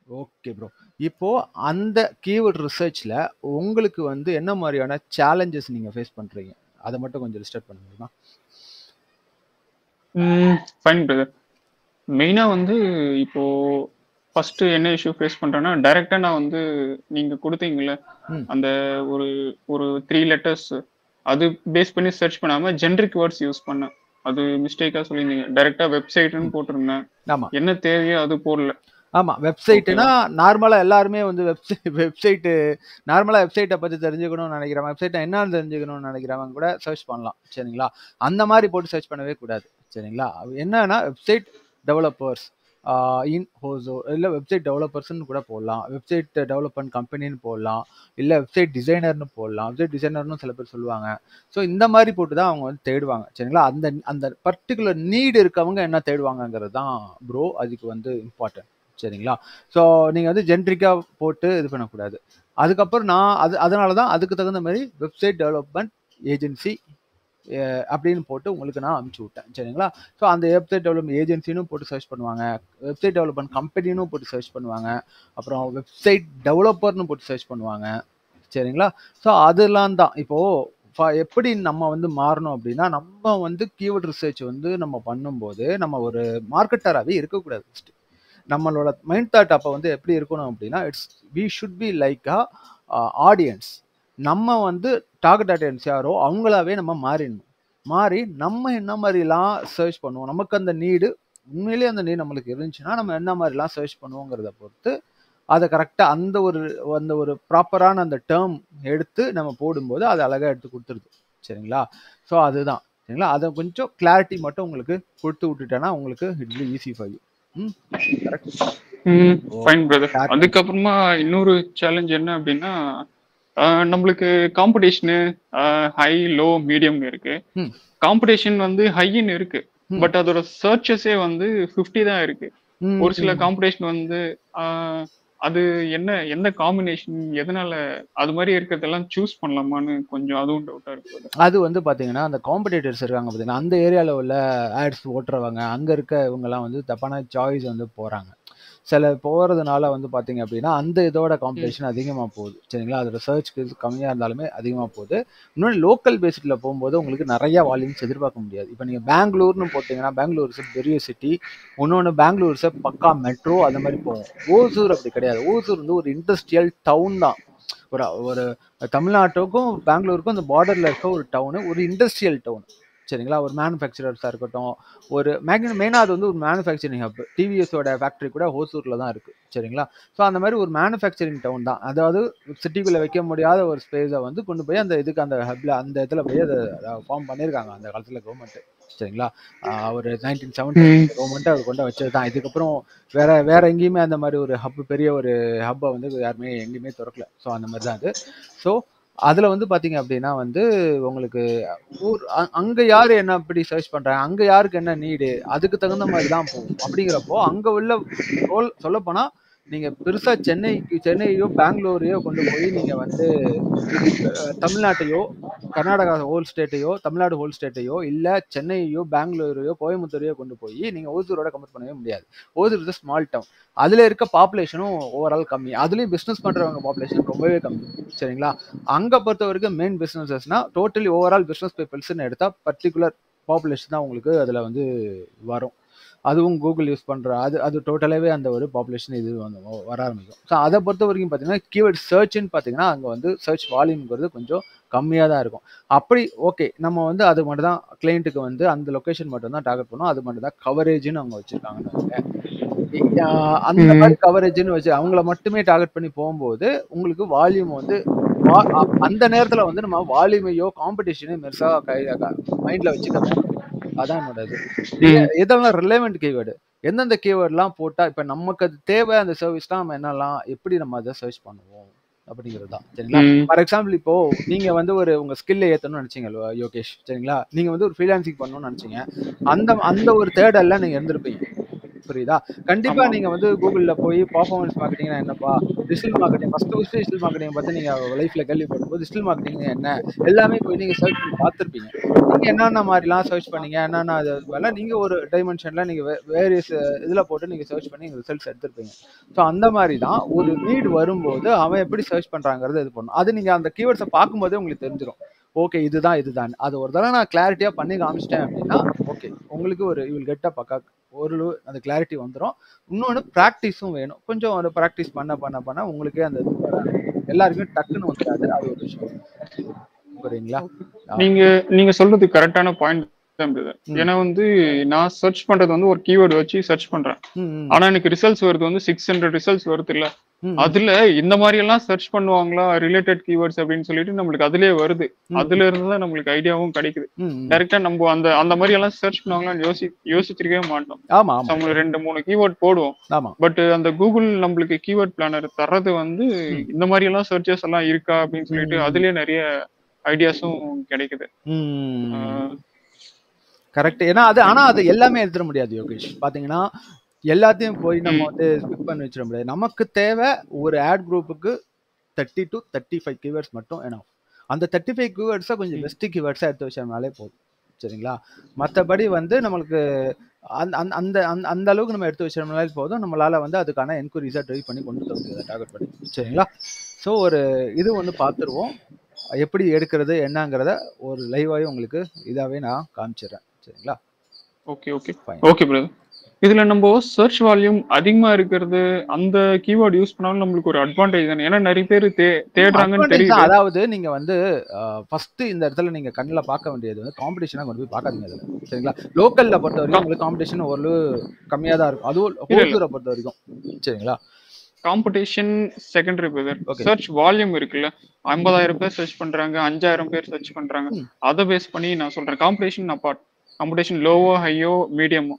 Okay bro. இப்போ அந்த keyword ரிசர்ச்ல உங்களுக்கு வந்து என்ன மாதிரியான சேலஞ்சஸ் நீங்க ஃபேஸ் பண்றீங்க? அத மட்டும் கொஞ்சம் லிஸ்ட் பண்ண முடியுமா? Fine brother. மெயினா வந்து இப்போ ஃபர்ஸ்ட் என்ன இஷ்யூ ஃபேஸ் பண்றேன்னா, டைரக்டா நான் வந்து நீங்க கொடுத்தீங்கல்ல ம். அந்த ஒரு ஒரு 3 லெட்டர்ஸ் அது பேஸ் பண்ணி சர்ச் பண்ணாம ஜெனரிக் வேர்ட்ஸ் யூஸ் பண்ணேன். அது மிஸ்டேக்கா சொல்லியிருந்தீங்க. டைரக்டா வெப்சைட்னு போட்டிருந்தேன். ஆமா. என்ன தேவையோ அது போடல. ஆமா. வெப்சைட்னா ஓகேவா? நார்மலா எல்லாருமே வந்து வெப்சைட் நார்மலா வெப்சைட்ட பத்தி தெரிஞ்சுக்கணும்னு நினைக்கிறவங்க, வெப்சைட்னா என்னன்னு தெரிஞ்சுக்கணும்னு நினைக்கிறவங்க கூட சர்ச் பண்ணலாம். சரிங்களா? அந்த மாரி போட்டு சர்ச் பண்ணவே கூடாது. சரிங்களா? என்னன்னா வெப்சைட் டெவலப்பர்ஸ் இன் ஹோசோ இல்ல வெப்சைட் டெவலப்பர்ஸ்ன்னு கூட போடலாம். வெப்சைட் டெவலப்மென்ட் கம்பெனின்னு போடலாம். இல்ல வெப்சைட் டிசைனர்ன்னு போடலாம். வெப்சைட் டிசைனர்ன்னு சில பேர் சொல்லுவாங்க. ஸோ இந்த மாதிரி போட்டு தான் அவங்க வந்து தேடுவாங்க. சரிங்களா? அந்த அந்த பர்டிகுலர் நீட் இருக்கவங்க என்ன தேடுவாங்கங்கிறது தான் ப்ரோ அதுக்கு வந்து இம்பார்ட்டன்ட். சரிங்களா? ஸோ நீங்க வந்து ஜென்ரிக்கா போட்டு இது பண்ணக்கூடாது. அதுக்கப்புறம் நான் அதனால தான் அதுக்கு தகுந்த மாதிரி வெப்சைட் டெவலப்மெண்ட் ஏஜென்சி அப்படின்னு போட்டு உங்களுக்கு நான் அனுப்பிச்சு விட்டேன். சரிங்களா? ஸோ அந்த வெப்சைட் டெவலப்மெண்ட் ஏஜென்சின்னு போட்டு சர்ச் பண்ணுவாங்க. வெப்சைட் டெவலப்மெண்ட் கம்பெனின்னு போட்டு சர்ச் பண்ணுவாங்க. அப்புறம் வெப்சைட் டெவலப்பர்னு போட்டு சர்ச் பண்ணுவாங்க. சரிங்களா? ஸோ அதெல்லாம் தான் இப்போ எப்படி நம்ம வந்து மாறணும் அப்படின்னா, நம்ம வந்து கீவேர்ட் ரிசர்ச் வந்து நம்ம பண்ணும்போது நம்ம ஒரு மார்க்கெட்டராகவே இருக்கக்கூடாது ஃபர்ஸ்ட். நம்மளோட மைண்ட் தாட் அப்போ வந்து எப்படி இருக்கணும் அப்படின்னா, we should be like audience. நம்ம வந்து டார்கெட் ஆடியன்ஸ் யாரோ அவங்களாவே நம்ம மாறிடணும். மாறி நம்ம என்ன மாதிரிலாம் சர்ச் பண்ணுவோம், நமக்கு அந்த நீடு உண்மையிலேயே அந்த நீடு நம்மளுக்கு இருந்துச்சுன்னா நம்ம என்ன மாதிரிலாம் சர்ச் பண்ணுவோங்கிறத பொறுத்து அதை கரெக்டாக அந்த ஒரு ப்ராப்பரான அந்த டேர்ம் எடுத்து நம்ம போடும்போது அது அழகாக எடுத்து கொடுத்துருது. சரிங்களா? ஸோ அதுதான். சரிங்களா? அதை கொஞ்சம் கிளாரிட்டி மட்டும் உங்களுக்கு கொடுத்து விட்டுட்டேன்னா உங்களுக்கு it's be easy for you. Correct. Fine brother. அதுக்கப்புறமா இன்னொரு சேலஞ்ச் என்ன அப்படின்னா, நம்மளுக்கு காம்படிஷனு ஹை லோ மீடியம் இருக்கு. காம்படிஷன் வந்து ஹைன்னு இருக்கு. பட் அதோட சர்ச்சஸே வந்து 50 தான் இருக்கு. ஒரு சில காம்படிஷன் வந்து அது என்ன காம்பினேஷன் எதனால அது மாதிரி இருக்கிறதெல்லாம் சூஸ் பண்ணலாமான்னு கொஞ்சம் அதுவும் டவுட்டா இருக்கு. அது வந்து பாத்தீங்கன்னா அந்த காம்படிட்டர்ஸ் இருக்காங்க பாத்தீங்கன்னா அந்த ஏரியாவில் உள்ள ஆட்ஸ் ஓட்டுறவங்க அங்க இருக்க இவங்கெல்லாம் வந்து தப்பான சாய்ஸ் வந்து போறாங்க. சில போறதுனால வந்து பாத்தீங்க அப்படின்னா அந்த இதோட காம்படிஷன் அதிகமா போகுது. சரிங்களா? அதோட சர்ச்க்கு கம்மியா இருந்தாலுமே அதிகமா போகுது. இன்னொன்று லோக்கல் பேசிஸ்ல போகும்போது உங்களுக்கு நிறைய வால்யூம்ஸ் எதிர்பார்க்க முடியாது. இப்போ நீங்க பெங்களூர்னு போட்டீங்கன்னா பெங்களூர் பெரிய சிட்டி. இன்னொன்று பெங்களூர் பக்கா மெட்ரோ அந்த மாதிரி போகும். ஓசூர் அப்படி கிடையாது. ஓசூர் வந்து ஒரு இண்டஸ்ட்ரியல் டவுன் தான். ஒரு ஒரு தமிழ்நாட்டுக்கும் பெங்களூருக்கும் அந்த பார்டர்ல இருக்க ஒரு டவுனு, ஒரு இண்டஸ்ட்ரியல் டவுன். சரிங்களா? ஒரு மேனுஃபேக்சரர்ஸா இருக்கட்டும், ஒரு மெயினா அது வந்து ஒரு மேனுஃபேக்சரிங் ஹப். டிவிஎஸோட ஃபேக்டரி கூட ஹோசூர்ல தான் இருக்கு. சரிங்களா? ஸோ அந்த மாதிரி ஒரு மேனுஃபேக்சரிங் டவுன் தான். அதாவது சிட்டிக்குள்ள வைக்க முடியாத ஒரு ஸ்பேஸை வந்து கொண்டு போய் அந்த இதுக்கு அந்த ஹப்ல அந்த இடத்துல போய் அதை ஃபார்ம் பண்ணியிருக்காங்க அந்த காலத்துல கவர்மெண்ட். சரிங்களா? ஒரு 1970 கவர்மெண்ட் அது கொண்டு வச்சது தான். இதுக்கப்புறம் வேற எங்கேயுமே அந்த மாதிரி ஒரு ஹப் பெரிய ஒரு ஹப்பை வந்து யாருமே எங்கேயுமே திறக்கல. ஸோ அந்த மாதிரி தான் அது. ஸோ அதுல வந்து பாத்தீங்க அப்படின்னா வந்து உங்களுக்கு அங்க யாரு என்ன அப்படி சர்ச் பண்றாங்க, அங்க யாருக்கு என்ன நீடு, அதுக்கு தகுந்த மாதிரி தான் போகும். அப்படிங்கிறப்போ அங்க உள்ள சொல்ல போனா நீங்க பெருசா சென்னையோ பெங்களூரையோ கொண்டு போய் நீங்க வந்து தமிழ்நாட்டையோ கர்நாடகா ஹோல் ஸ்டேட்டையோ தமிழ்நாடு ஹோல் ஸ்டேட்டையோ இல்ல சென்னையோ பெங்களூரையோ கோயம்புத்தூரையோ கொண்டு போய் நீங்க ஓசூரோட கம்பேர் பண்ணவே முடியாது. Hosur is small town. அதுல இருக்க பாப்புலேஷனும் ஓவரால் கம்மி. அதுலயும் பிசினஸ் பண்றவங்க பாப்புலேஷன் ரொம்பவே கம்மி. சரிங்களா? அங்க பொறுத்த வரைக்கும் மெயின் பிசினஸஸ்னா டோட்டலி ஓவரால் பிசினஸ் பீப்புள்ஸ்ன்னு எடுத்தா பர்டிகுலர் பாப்புலேஷன் தான் உங்களுக்கு அதுல வந்து வரும். அதுவும் கூகுள் யூஸ் பண்ற அது டோட்டலாவே அந்த ஒரு பாப்புலேஷன் இது வந்து வர ஆரம்பிக்கும். ஸோ அதை பொறுத்த வரைக்கும் பார்த்தீங்கன்னா கீவேர்ட் சர்ச்னு பார்த்தீங்கன்னா அங்கே வந்து சர்ச் வால்யூம்ங்கிறது கொஞ்சம் கம்மியாக தான் இருக்கும். அப்படி ஓகே நம்ம வந்து அது மட்டும் தான் கிளைண்ட்டுக்கு வந்து அந்த லொக்கேஷன் மட்டும் தான் டார்கெட் பண்ணோம். அது மட்டும் தான் கவரேஜ்னு அவங்க வச்சிருக்காங்கன்னு வைங்களேன். அந்த மாதிரி கவரேஜ்னு வச்சு அவங்கள மட்டுமே டார்கெட் பண்ணி போகும்போது உங்களுக்கு வால்யூம் வந்து அந்த நேரத்துல வந்து நம்ம வால்யூமையோ காம்படிஷனையும் பெருசா மைண்ட்ல வச்சுக்க வேண்டாம். அதான் என்னோட இது. இதெல்லாம் ரிலேவெண்ட் கீவேர்டு. எந்தெந்த கீவேர்ட்லாம் போட்டா இப்ப நமக்கு அது தேவை அந்த சர்வீஸ்லாம் நம்ம என்னலாம் எப்படி நம்ம அதை சர்ச் பண்ணுவோம் அப்படிங்கிறது தான். சரிங்களா? ஃபார் எக்ஸாம்பிள் இப்போ நீங்க வந்து உங்க ஸ்கில்ல ஏத்தணும்னு நினைச்சீங்க யோகேஷ். சரிங்களா? நீங்க வந்து ஒரு ஃப்ரீலான்சிங் பண்ணணும்னு நினைச்சீங்க. அந்த அந்த ஒரு தேடல்ல நீங்க இருந்திருப்பீங்க. புரியுதா? கண்டிப்பா நீங்க வந்து கூகுள்ல போய் பெர்ஃபார்மன்ஸ் மார்க்கெட்டிங்னா என்னப்பா, digital marketing first digital marketing பத்தி நீங்க லைஃப்ல கேள்விப்படும்போது டிஜிட்டல் மார்க்கெட்டிங் என்ன எல்லாமே போய் நீங்க சர்ச் பண்ணி பார்த்திருப்பீங்க. நீங்க என்னென்ன மாதிரிலாம் சர்ச் பண்ணீங்க, என்னென்ன அது வேலை நீங்க ஒரு டைமென்ஷன்ல நீங்க வேரியஸ் இதுல போட்டு நீங்க சர்ச் பண்ணி ரிசல்ட்ஸ் எடுத்திருப்பீங்க. ஸோ அந்த மாதிரி தான் ஒரு நீட் வரும்போது அவன் எப்படி சர்ச் பண்றாங்கிறது இது பண்ணும். அது நீங்க அந்த கீவேர்ட்ஸை பார்க்கும்போதே உங்களுக்கு தெரிஞ்சிடும். ஓகே இதுதான் இதுதான். அது ஒரு தடவை நான் கிளாரிட்டியா பண்ணி காமிச்சிட்டேன் அப்படின்னா ஓகே உங்களுக்கு ஒரு யூ வில் கெட் அ பக்கா ஒரு அந்த கிளாரிட்டி வந்துடும். இன்னொன்று ப்ராக்டிஸும் வேணும். கொஞ்சம் ஒரு ப்ராக்டிஸ் பண்ண பண்ண பண்ண உங்களுக்கே அந்த இது வர ஆரம்பிக்கும். எல்லாருக்குமே டக்குன்னு வந்துடாது. அது ஒரு விஷயம். புரியுங்களா? நீங்க நீங்க சொல்றது கரெக்டான பாயிண்ட் தான் பிரதர். ஏன்னா வந்து நான் சர்ச் பண்றது வந்து ஒரு கீவேர்டு வச்சு சர்ச் பண்றேன். ஆனா எனக்கு ரிசல்ட்ஸ் வருது வந்து 600 ரிசல்ட்ஸ் வருது இல்ல. அதுல இந்த மாதிரி எல்லாம் சர்ச் பண்ணுவாங்களா ரிலேட்டட் கீவேர்ட்ஸ் அப்படின்னு சொல்லிட்டு நம்மளுக்கு அதுலயே வருது. அதுல இருந்து தான் நம்மளுக்கு ஐடியாவும் கிடைக்குது. டைரக்டா நம்ம அந்த அந்த மாதிரி எல்லாம் சர்ச் பண்ணுவாங்களான்னு யோசிச்சிருக்கவே மாட்டோம். நம்ம 2-3 கீவேர்ட் போடுவோம். பட் அந்த கூகுள் நம்மளுக்கு கீவேர்ட் பிளானர் தர்றது வந்து இந்த மாதிரி எல்லாம் சர்ச்சஸ் எல்லாம் இருக்கா அப்படின்னு சொல்லிட்டு அதுலயே நிறைய ஐடியாஸும் கிடைக்குது. கரெக்ட். ஏன்னா அது ஆனா அது எல்லாமே எடுத்துட முடியாது யோகேஷ். பாத்தீங்கன்னா எல்லாத்தையும் போய் நம்ம வந்து ஸ்கிப் பண்ணி வச்சிட முடியாது. நமக்கு தேவை ஒரு ஆட் குரூப்புக்கு 30 to 35 கீவேர்ட்ஸ் மட்டும் வேணும். அந்த 35 கீவேர்ட்ஸை கொஞ்சம் பெஸ்ட் கீவேர்ட்ஸாக எடுத்து வச்சோம்னாலே போதும். சரிங்களா? மற்றபடி வந்து நம்மளுக்கு அந்த அந்த அந்த அந்த அளவுக்கு நம்ம எடுத்து வச்சோம்னாலே போதும். நம்மளால வந்து அதுக்கான என்கொயரிஸாக ட்ரைவ் பண்ணி கொண்டு வர முடியாது டார்கெட் பண்ணி. சரிங்களா? ஸோ ஒரு இது வந்து பார்த்துருவோம். எப்படி எடுக்கிறது என்னங்கிறத ஒரு லைவாகவே உங்களுக்கு இதாகவே நான் காமிச்சிடுறேன். சரிங்களா? Okay okay okay brother. இதுல நம்ம சர்ச் வால்யூம் அதிகமா இருக்கிறது அந்த கீவேர்ட் யூஸ் பண்ணாலும் நம்மளுக்கு ஒரு அட்வான்டேஜ் தானே. ஏன்னா நிறைய பேர் தேடுறாங்கன்னு தெரியுது. அதாவது நீங்க வந்து ஃபர்ஸ்ட் இந்த இடத்துல நீங்க கண்ணுல பார்க்க வேண்டியது வந்து காம்படிஷனா கொண்டு போய் பார்க்காதீங்க அதுல. சரிங்களா? லோக்கல்ல பொறுத்த வரைக்கும் உங்களுக்கு காம்படிஷன் ஓரளவு கம்மியா தான் இருக்கும். அதுவும் ஹோல்சூரை பொறுத்த வரைக்கும். சரிங்களா? Competition secondary brother. Search volume இருக்குல்ல, 50,000 பேர் சர்ச் பண்றாங்க, 5,000 பேர் சர்ச் பண்றாங்க. அதை பேஸ் பண்ணி நான் சொல்றேன். காம்படிஷன் அப்பார்ட், காம்படிஷன் லோவோ ஹையோ மீடியமோ.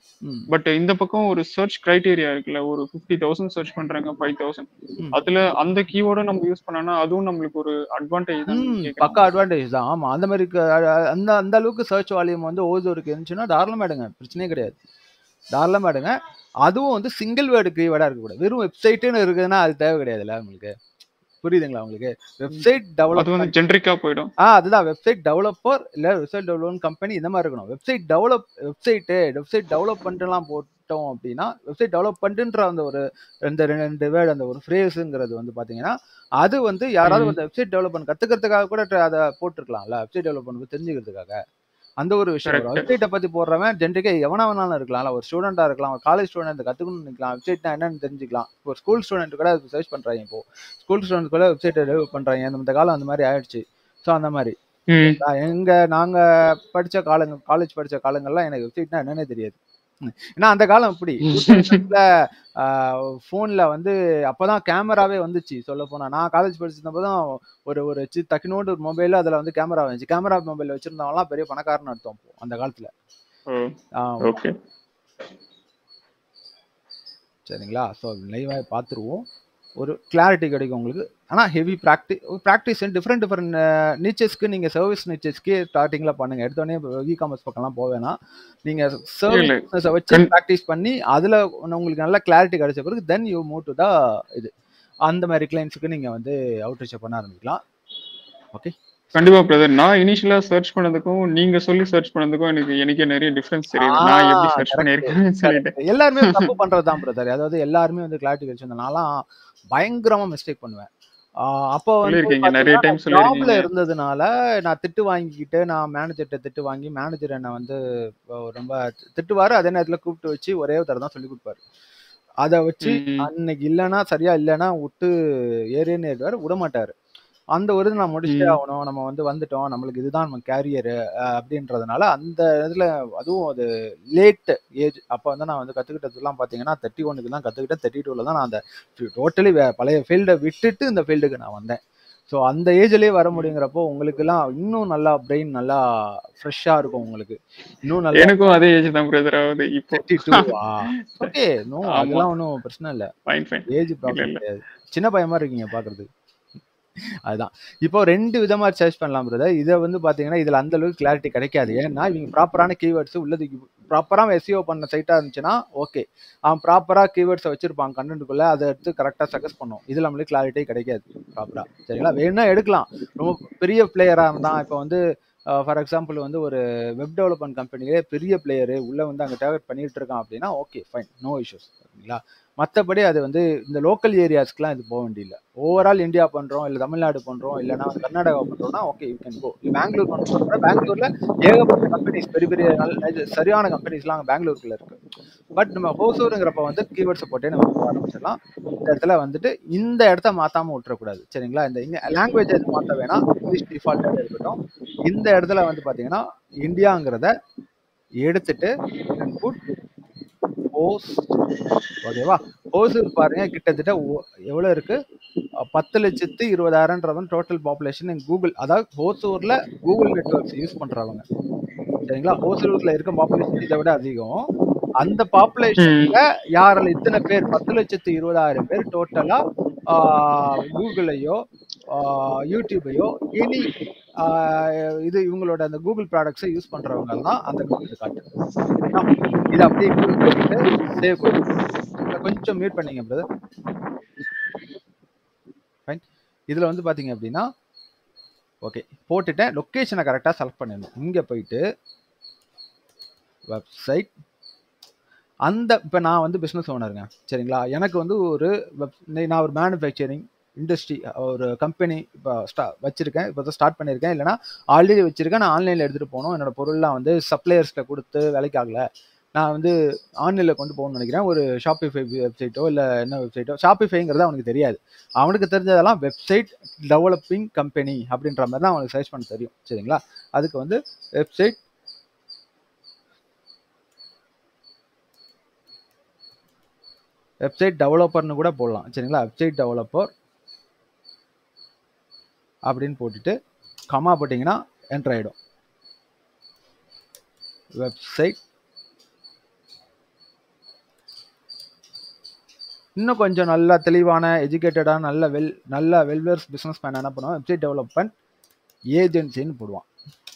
பட் இந்த பக்கம் ஒரு சர்ச் கிரைட்டீரியா இருக்குல்ல, ஒரு 50,000 சர்ச் பண்றாங்க, 5,000 அதுல அந்த கீவேர்டை நம்ம யூஸ் பண்ணோம்னா அதுவும் நம்மளுக்கு ஒரு அட்வான்டேஜ் தான். பக்கா அட்வான்டேஜ் தான். ஆமா, அந்த மாதிரி அந்த அந்த அளவுக்கு சர்ச் வால்யூம் வந்து ஓசோருக்கு இருந்துச்சுன்னா தாராளமா எடுங்க, பிரச்சனையே கிடையாது. தாராளமா எடுங்க. அதுவும் வந்து சிங்கிள் வேர்டு கீவேர்டா இருக்கக்கூடாது. வெறும் வெப்சைட்டுன்னு இருக்குதுன்னா அது தேவை கிடையாதுல்ல உங்களுக்கு. புரியுதுங்களா உங்களுக்கு? வெப்சைட் டெவலப்மெண்ட் ஜெனரிக்கா போய்டும். அதுதான் வெப்சைட் டெவலப்பர் இல்ல வெப்சைட் டெவலப்மெண்ட் கம்பெனி இந்த மாதிரி இருக்கணும். வெப்சைட் டெவலப்மெண்ட் எல்லாம் போட்டோம் அப்படின்னா வெப்சைட் டெவலப்மெண்ட்ன்ற அந்த ஒரு ரெண்டு வேர்டு அந்த ஒரு ஃப்ரேஸ்ங்கிறது வந்து பாத்தீங்கன்னா அது வந்து யாராவது ஒரு வெப்சைட் டெவலப்மெண்ட் கத்துக்கிறதுக்காக கூட அதை போட்டிருக்கலாம்ல. வெப்சைட் டெவலப்மெண்ட் தெரிஞ்சுக்கிறதுக்காக அந்த ஒரு விஷயம். வெப்சைட்டை பத்தி போடுறவன் ஜென்ரிக்கா எவனா வேணாலும் இருக்கலாம்ல. ஒரு ஸ்டூடெண்டா இருக்கலாம், ஒரு காலேஜ் ஸ்டூடெண்ட் கத்துக்கணும்னு நினைக்கலாம், வெப்சைட்னா என்னன்னு தெரிஞ்சுக்கலாம். இப்போ ஸ்கூல் ஸ்டூடெண்ட் கூட சர்ச் பண்றாங்க. இப்போ ஸ்கூல் ஸ்டூடெண்ட் கூட வெப்சைட் டெவலப் பண்றாங்க. இந்த காலம் அந்த மாதிரி ஆயிடுச்சு. ஸோ அந்த மாதிரி நாங்க படிச்ச காலேஜ் படிச்ச காலங்கள்லாம் எனக்கு வெப்சைட்னா என்னன்னே தெரியாது. ஏன்னா அந்த காலம் இப்படி போன்ல வந்து அப்பதான் கேமராவே வந்துச்சு. சொல்ல போனா நான் காலேஜ் படிச்சிருந்தப்பதான் ஒரு தக்கினோண்டு ஒரு மொபைல் அதுல வந்து கேமரா வந்துச்சு. கேமரா மொபைல் வச்சிருந்தவங்கலாம் பெரிய பணக்காரன்னு அர்த்தம் அந்த காலத்துல. சரிங்களா? ஸோ லைவா பார்த்துருவோம். ஒரு கிளாரிட்டி கிடைக்கும் உங்களுக்கு. ஆனால் ஹெவி ப்ராக்டிஸ் டிஃப்ரெண்ட் நீச்சஸ்க்கு நீங்கள் சர்வீஸ் நீச்சஸ்க்கு ஸ்டார்டிங்கில் பண்ணுங்கள். எடுத்தோடனே இ காமர்ஸ் பக்கம்லாம் போவேன்னா நீங்கள் சர்வீஸ் வச்சு ப்ராக்டிஸ் பண்ணி அதில் உங்களுக்கு நல்ல கிளாரிட்டி கிடைச்ச பிறகு then you move to the இது அந்த மாதிரி கிளைண்ட்ஸுக்கு நீங்கள் வந்து அவுட் ரீச் பண்ண ஆரம்பிக்கலாம். ஓகே, கண்டிப்பா பிரதர். நான் இனிஷியலா சர்ச் பண்ணதுக்கும் நீங்க சொல்லி சர்ச் பண்ணதுக்கும் எனக்கே நிறைய டிஃபரன்ஸ் தெரியுது. நான் எப்படி சர்ச் பண்ணிருக்கேன்னு சொல்லிட்டு எல்லாருமே தப்பு பண்றதுதான் பிரதர். அதாவது எல்லாருமே வந்து கிளாரிட்டி கிடைச்சு நான்லாம் பயங்கரமா மிஸ்டேக் பண்ணுவேன். அப்போ வந்து ஜாப்ல இருந்ததுனால நான் திட்டு வாங்கிக்கிட்டு நான் மேனேஜர்கிட்ட திட்டு வாங்கி மேனேஜர் என்ன வந்து ரொம்ப திட்டுவாரு. அதே நேரத்துல கூப்பிட்டு வச்சு ஒரே ஒரு தடவை தான் சொல்லி கொடுப்பாரு. அதை வச்சு அன்னைக்கு இல்லைன்னா சரியா இல்லைன்னா விட்டு ஏறின்னு ஏறுவாரு, விட மாட்டாரு. அந்த ஒரு இது நான் முடிச்சே ஆகணும், நம்ம வந்து வந்துட்டோம், நம்மளுக்கு இதுதான் நம்ம கேரியரு அப்படின்றதுனால அந்த இதுல அதுவும் அது லேட் ஏஜ். அப்போ வந்து நான் வந்து கற்றுக்கிட்டதுலாம் பார்த்தீங்கன்னா 31க்கு தான் கற்றுக்கிட்டேன். 32ல தான் நான் அந்த டோட்டலி பழைய ஃபீல்டை விட்டுட்டு இந்த ஃபீல்டுக்கு நான் வந்தேன். ஸோ அந்த ஏஜ்லேயே வர முடியுங்கிறப்போ உங்களுக்குலாம் இன்னும் நல்லா பிரெயின் நல்லா ஃப்ரெஷ்ஷாக இருக்கும். உங்களுக்கு இன்னும் நல்லா எனக்கும் அதே ஏஜ் தான் பிரதர் ஆகுது இப்போ. 32 ஓகே, நோ அதெல்லாம் ஒன்றும் பிரச்சனை இல்லை. ஏஜ் ப்ராப்ளம் கிடையாது. சின்ன பையன் மாதிரி இருக்கீங்க பார்க்கறதுக்கு. அதுதான். இப்போ 2 விதமா சர்ச் பண்ணலாம் பிரதர். இத வந்து பாத்தீங்கன்னா, இதுல அந்த அளவுக்கு கிளாரிட்டி கிடைக்காது. ஏன்னா, இவங்க ப்ராப்பரான கீவேர்ட்ஸ் உள்ளதுக்கு ப்ராப்பரா எஸ்இஓ பண்ண சைட்டா இருந்துச்சுன்னா, ஓகே. அவன் ப்ராப்பரா கீவேர்ட்ஸ வச்சிருப்பான் கண்டென்ட்குள்ள. அத எடுத்து கரெக்ட்டா சஜஸ்ட் பண்ணும். இதுல நம்மளுக்கு கிளாரிட்டி கிடைக்காது ப்ராப்பரா. சரிங்களா? வேணும்னா எடுக்கலாம். ரொம்ப பெரிய பிளேயரா இருந்தா, இப்ப வந்து ஃபார் எக்ஸாம்பிள் வந்து ஒரு வெப் டெவலப்மெண்ட் கம்பெனிலே பெரிய பிளேயரு உள்ள வந்து அங்க டார்கெட் பண்ணிட்டு இருக்கான் அப்படின்னா, ஓகே ஃபைன். No issues. சரிங்களா? மத்தபடி அது வந்து இந்த லோக்கல் ஏரியாஸ்க்குலாம் இது போக வேண்டியதில்ல. ஓவரால் இந்தியா பண்றோம், இல்ல தமிழ்நாடு பண்றோம், இல்லன்னா வந்து கர்நாடகா பண்றோம்னா, ஓகே யூ கேன் கோ. இல்ல பெங்களூர் பண்றோம்னா, பெங்களூர்ல ஏகப்பட்ட கம்பெனிஸ் பெரிய பெரிய சரியான கம்பெனிஸ்லாம் பெங்களூருக்குள்ள இருக்கு. பட் நம்ம ஹோசூருங்கிறப்ப வந்து கீவேர்ட்ஸ் போட்டே நம்ம போக ஆரம்பிச்சிடலாம். இந்த இடத்துல வந்துட்டு இந்த இடத்த மாத்தாம விட்டுறக்கூடாது. சரிங்களா? இந்த லாங்குவேஜ் எதுவும் மாத்த வேணாம். இங்கிலீஷ் டிஃபால்ட்டாவே இருக்கட்டும். இந்த இடத்துல வந்து பாத்தீங்கன்னா, இந்தியாங்கிறத எடுத்துட்டு புட் ஹோஸ். ஓகேவா? ஹோசூர் பாருங்க கிட்டத்தட்ட எவ்வளவு இருக்கு? 10,20,000 டோட்டல் பாப்புலேஷன் இன் கூகுள். அதாவது ஹோசூர்ல கூகுள் நெட்வொர்க்ஸ் யூஸ் பண்றவங்க. சரிங்களா? ஹோசூர்ல இருக்க பாப்புலேஷன் இதை விட அதிகம். அந்த பாப்புலேஷன்ல யாரில் இத்தனை பேர் 10,20,000 பேர் டோட்டலா கூகுளையோ யூடியூபையோ இனி இது இவங்களோட அந்த கூகுள் ப்ராடக்ட்ஸை யூஸ் பண்றவங்க தான் அந்த இது காட்டு. இது அப்படியே சேவ் கொடுக்கும். கொஞ்சம் மியூட் பண்ணீங்க பிரதர். ஃபைன். இதுல வந்து பாத்தீங்க அப்படின்னா ஓகே போட்டுட்டேன். லொக்கேஷனை கரெக்டா செலக்ட் பண்ணிடணும். இங்க போயிட்டு வெப்சைட். அந்த இப்போ நான் வந்து பிஸ்னஸ் ஓனருங்க. சரிங்களா? எனக்கு வந்து நான் ஒரு மேனுஃபேக்சரிங் இண்டஸ்ட்ரி ஒரு கம்பெனி இப்போ வச்சிருக்கேன். இப்போ தான் ஸ்டார்ட் பண்ணியிருக்கேன். இல்லைனா ஆல்ரெடி வச்சிருக்கேன். நான் ஆன்லைனில் எடுத்துகிட்டு போகணும். என்னோட பொருள்லாம் வந்து சப்ளையர்ஸ்கிட்ட கொடுத்து வேலைக்கு ஆகலை. நான் வந்து ஆன்லைனில் கொண்டு போகணும்னு நினைக்கிறேன். ஒரு ஷாப்பிஃபை வெப்சைட்டோ இல்லை என்ன வெப்சைட்டோ. ஷாப்பிஃபைங்கிறது அவனுக்கு தெரியாது. அவனுக்கு தெரிஞ்சதெல்லாம் வெப்சைட் டெவலப்பிங் கம்பெனி அப்படின்ற மாதிரி தான் அவனுக்கு சர்ச் பண்ண தெரியும். சரிங்களா? அதுக்கு வந்து வெப்சைட் டெவலப்பர்னு கூட போடலாம். சரிங்களா? வெப்சைட் டெவலப்பர் அப்படின்னு போட்டுட்டு கமா போட்டிங்கன்னா என்டர் ஆகிடும். வெப்சைட் இன்னும் கொஞ்சம் நல்லா தெளிவான எஜுகேட்டடான நல்ல வெல்வேர்ஸ் பிஸ்னஸ் மேன் என்ன பண்ணுவான், வெப்சைட் டெவலப்மெண்ட் ஏஜென்சின்னு போடுவான்.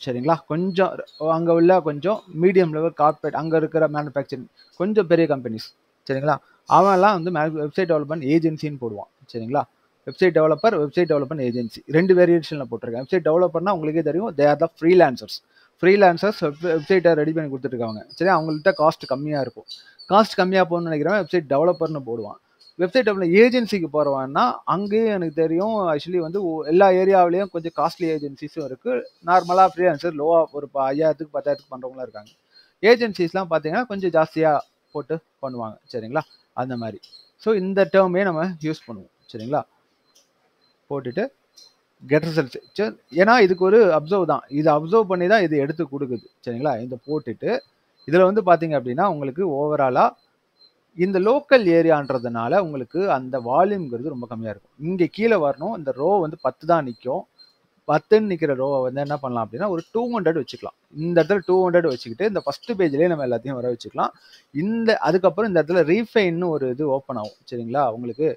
சரிங்களா? கொஞ்சம் அங்கே உள்ள கொஞ்சம் மீடியம் லெவல் கார்பரேட் அங்கே இருக்கிற மேனுஃபேக்சரிங் கொஞ்சம் பெரிய கம்பெனிஸ். சரிங்களா? அவன்லாம் வந்து வெப்சைட் டெவலப்மெண்ட் ஏஜென்சின்னு போடுவான். சரிங்களா? Website developer, website development agency 2 வேரியேஷனில் போட்டிருக்கேன். வெப்சைட் டெவலப்பர்னா உங்களுக்கே தெரியும், தே ஆர் த ஃப்ரீலான்சர்ஸ். வெப்சைட்டை ரெடி பண்ணி கொடுத்துருக்காங்க. சரி, அவங்கள்ட்ட காஸ்ட் கம்மியாக இருக்கும். காஸ்ட் கம்மியாக போகணும்னு நினைக்கிறவன் வெப்சைட் டெவலப்பர்னு போடுவான். வெப்சைட் டெவலப்மெண்ட் ஏஜென்சிக்கு போகிறவான்னா அங்கேயும் எனக்கு தெரியும் ஆக்சுவலி வந்து எல்லா ஏரியாவிலையும் கொஞ்சம் காஸ்ட்லி ஏஜென்சிஸும் இருக்குது. நார்மலாக ஃப்ரீலான்சர் லோவாக ஒரு 5,000 10,000 பண்ணுறவங்களாம் இருக்காங்க. ஏஜென்சிஸ்லாம் பார்த்தீங்கன்னா கொஞ்சம் ஜாஸ்தியாக போட்டு பண்ணுவாங்க. சரிங்களா? அந்த மாதிரி. ஸோ இந்த டேர்மே நம்ம யூஸ் பண்ணுவோம். சரிங்களா? போட்டுட்டு கெட் ரிசல்ட்ஸ். ஏன்னா இதுக்கு ஒரு அப்சர்வ் தான். இது அப்சர்வ் பண்ணி தான் இது எடுத்து கொடுக்குது. சரிங்களா? இந்த போட்டுட்டு இதில் வந்து பார்த்தீங்க அப்படின்னா உங்களுக்கு ஓவராலாக இந்த லோக்கல் ஏரியான்றதுனால உங்களுக்கு அந்த வால்யூம்ங்கிறது ரொம்ப கம்மியாக இருக்கும். இங்கே கீழே வரணும். இந்த ரோ வந்து 10 தான் நிற்கும். 10ன்னு நிற்கிற ரோவை வந்து என்ன பண்ணலாம் அப்படின்னா ஒரு 200 வச்சுக்கலாம். இந்த இடத்துல 200 வச்சுக்கிட்டு இந்த ஃபர்ஸ்ட் பேஜ்லேயே நம்ம எல்லாத்தையும் வர வச்சுக்கலாம். அதுக்கப்புறம் இந்த இடத்துல ரீஃபைன்னு ஒரு இது ஓப்பன் ஆகும். சரிங்களா? உங்களுக்கு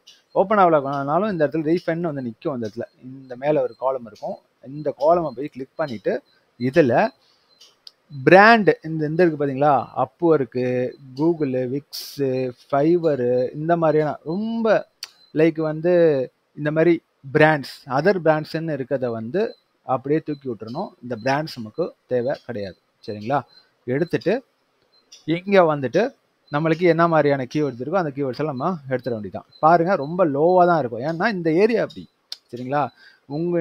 ஓப்பன் ஆகலனாலும் இந்த இடத்துல ரீஃபைன்னு வந்து நிற்கும். இந்த இடத்துல இந்த மேலே ஒரு காலம் இருக்கும். இந்த காலமை போய் கிளிக் பண்ணிட்டு இதில் பிராண்ட் இந்த இருக்கு பார்த்தீங்களா? அப்வொர்க்கு, கூகுள், விக்ஸு, ஃபைவரு இந்த மாதிரியான ரொம்ப லைக் வந்து இந்த மாதிரி பிராண்ட்ஸ் அதர் பிராண்ட்ஸ்ன்னு இருக்கிறத வந்து அப்படியே தூக்கி விட்டுறணும். இந்த பிராண்ட்ஸ் நமக்கு தேவை கிடையாது. சரிங்களா? எடுத்துட்டு இங்கே வந்துட்டு நம்மளுக்கு என்ன மாதிரியான கீவேர்ட்ஸ் இருக்கோ அந்த கீவேர்ட்ஸ் எல்லாம் நம்ம எடுத்துட வேண்டியதான். பாருங்க ரொம்ப லோவாக தான் இருக்கும். ஏன்னா இந்த ஏரியா அப்படி. சரிங்களா? உங்க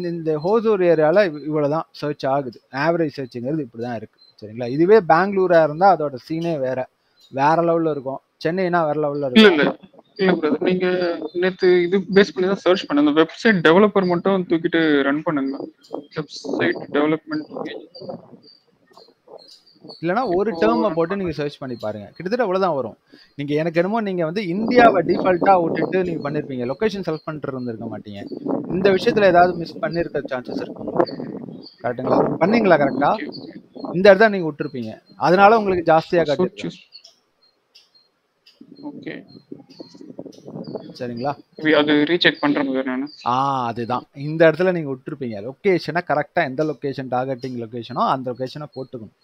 இந்த ஹோசூர் ஏரியாவில் இவ்வளோதான் சர்ச் ஆகுது. ஆவரேஜ் சர்ச்சுங்கிறது இப்படி தான் இருக்கு. சரிங்களா? இதுவே பெங்களூரா இருந்தால் அதோட சீனே வேற லெவலில் இருக்கும். சென்னைனா வேற லெவலில் இருக்கும். இல்ல பிரதர், நீங்க நேத்து இது பேஸ் பண்ணி தான் சர்ச் பண்ண. அந்த வெப்சைட் டெவலப்பர் மட்டும் தூக்கிட்டு ரன் பண்ணுங்க. வெப்சைட் டெவலப்மெண்ட் இல்லைன்னா ஒரு டேர்மை போட்டு நீங்க சர்ச் பண்ணி பாருங்க. கிட்டத்தட்ட அவ்வளவுதான் வரும். நீங்க எனக்கு என்னமோ நீங்க வந்து இந்தியாவை டிஃபால்ட்டா விட்டுட்டு நீங்க பண்ணிருப்பீங்க. லொகேஷன் செலக்ட் பண்ணிட்டு இருந்திருக்க மாட்டீங்க. இந்த விஷயத்துல ஏதாவது மிஸ் பண்ணிருக்க சான்சஸ் இருக்கும். கரெக்டுங்களா? பண்ணீங்களா கரெக்டா? இந்த இடத்த நீங்க விட்டுருப்பீங்க. அதனால உங்களுக்கு ஜாஸ்தியா காட்டுச்சு. ஓகே. சரிங்களா? அது ரீசெக் பண்றேன் நானு. அதுதான். இந்த இடத்துல நீங்க விட்டுருப்பீங்க. லொகேஷனை கரெக்டா எந்த லொகேஷன் டார்கெட்டிங் லொகேஷனோ அந்த லொகேஷனை போட்டுக்கணும்.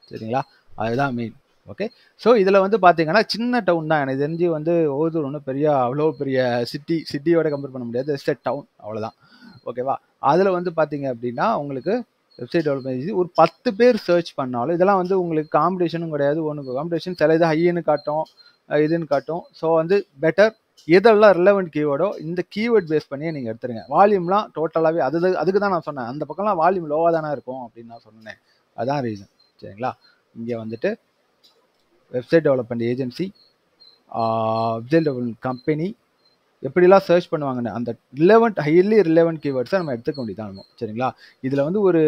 சரிங்களா? அதுதான் மெயின். ஓகே. ஸோ இதில் வந்து பார்த்தீங்கன்னா சின்ன டவுன் தான். எனக்கு தெரிஞ்சு வந்து ஓதூர் ஒன்றும் பெரிய அவ்வளோ பெரிய சிட்டியோட கம்பேர் பண்ண முடியாது. ஜஸ்ட் டவுன் அவ்வளோதான். ஓகேவா? அதில் வந்து பார்த்தீங்க அப்படின்னா உங்களுக்கு வெப்சைட் டெவலப்மெண்ட் ஒரு 10 பேர் சர்ச் பண்ணாலும் இதெல்லாம் வந்து உங்களுக்கு காம்படிஷனும் கிடையாது. ஒன்று காம்படிஷன் சில இது ஹைன்னு காட்டும், இதுன்னு காட்டும். ஸோ வந்து பெட்டர் எதெல்லாம் ரிலவெண்ட் கீவேர்டோ இந்த கீவேர்ட் பேஸ் பண்ணியே நீங்கள் எடுத்துருங்க. வால்யூம்லாம் டோட்டலாகவே அதுக்கு தான் நான் சொன்னேன். அந்த பக்கம்லாம் வால்யூம் லோவாக தானே இருக்கும் அப்படின்னு நான் சொன்னேன். அதான் ரீசன். சரிங்களா? இங்கே வந்துட்டு website development agency, website development company எப்படிலாம் சர்ச் பண்ணுவாங்கன்னு அந்த ஹைலி ரிலவெண்ட் கீவேர்ட்ஸை நம்ம எடுத்துக்க வேண்டியதான். சரிங்களா? இதில் வந்து ஒரு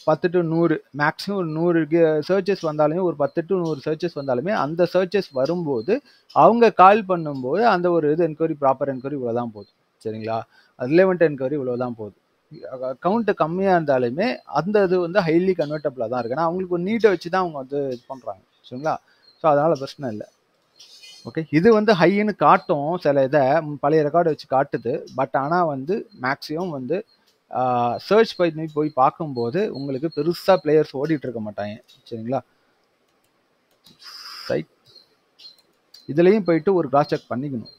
10 to 100 மேக்ஸிமம் ஒரு 100 சர்ச்சஸ் வந்தாலுமே ஒரு 10 to 100 சர்ச்சஸ் வந்தாலுமே அந்த சர்ச்சஸ் வரும்போது அவங்க கால் பண்ணும்போது அந்த ஒரு இது என்கொயரி ப்ராப்பர் என்கொயரி இவ்வளோதான் போகுது. சரிங்களா? ரிலவெண்ட் என்கொயரி இவ்வளோதான் போகுது. கவுண்ட் கம்மியாக இருந்தாலுமே அந்த இது வந்து ஹைலி கன்வெர்டபுளாக தான் இருக்கு. ஏன்னா அவங்களுக்கு ஒரு நீட்டை வச்சு தான் அவங்க வந்து இது பண்ணுறாங்க. சரிங்களா? ஸோ அதனால பிரச்சனை இல்லை. ஓகே. இது வந்து ஹைன்னு காட்டும், சில இதை பழைய ரெக்கார்டு வச்சு காட்டுது. பட் ஆனால் வந்து மேக்ஸிமம் வந்து சர்ச் பண்ணி போய் பார்க்கும்போது உங்களுக்கு பெருசா பிளேயர்ஸ் ஓடிட்டு இருக்க மாட்டாங்க. சரிங்களா? சைட் இதுலயும் போயிட்டு ஒரு கிராஸ் செக் பண்ணிக்கணும்.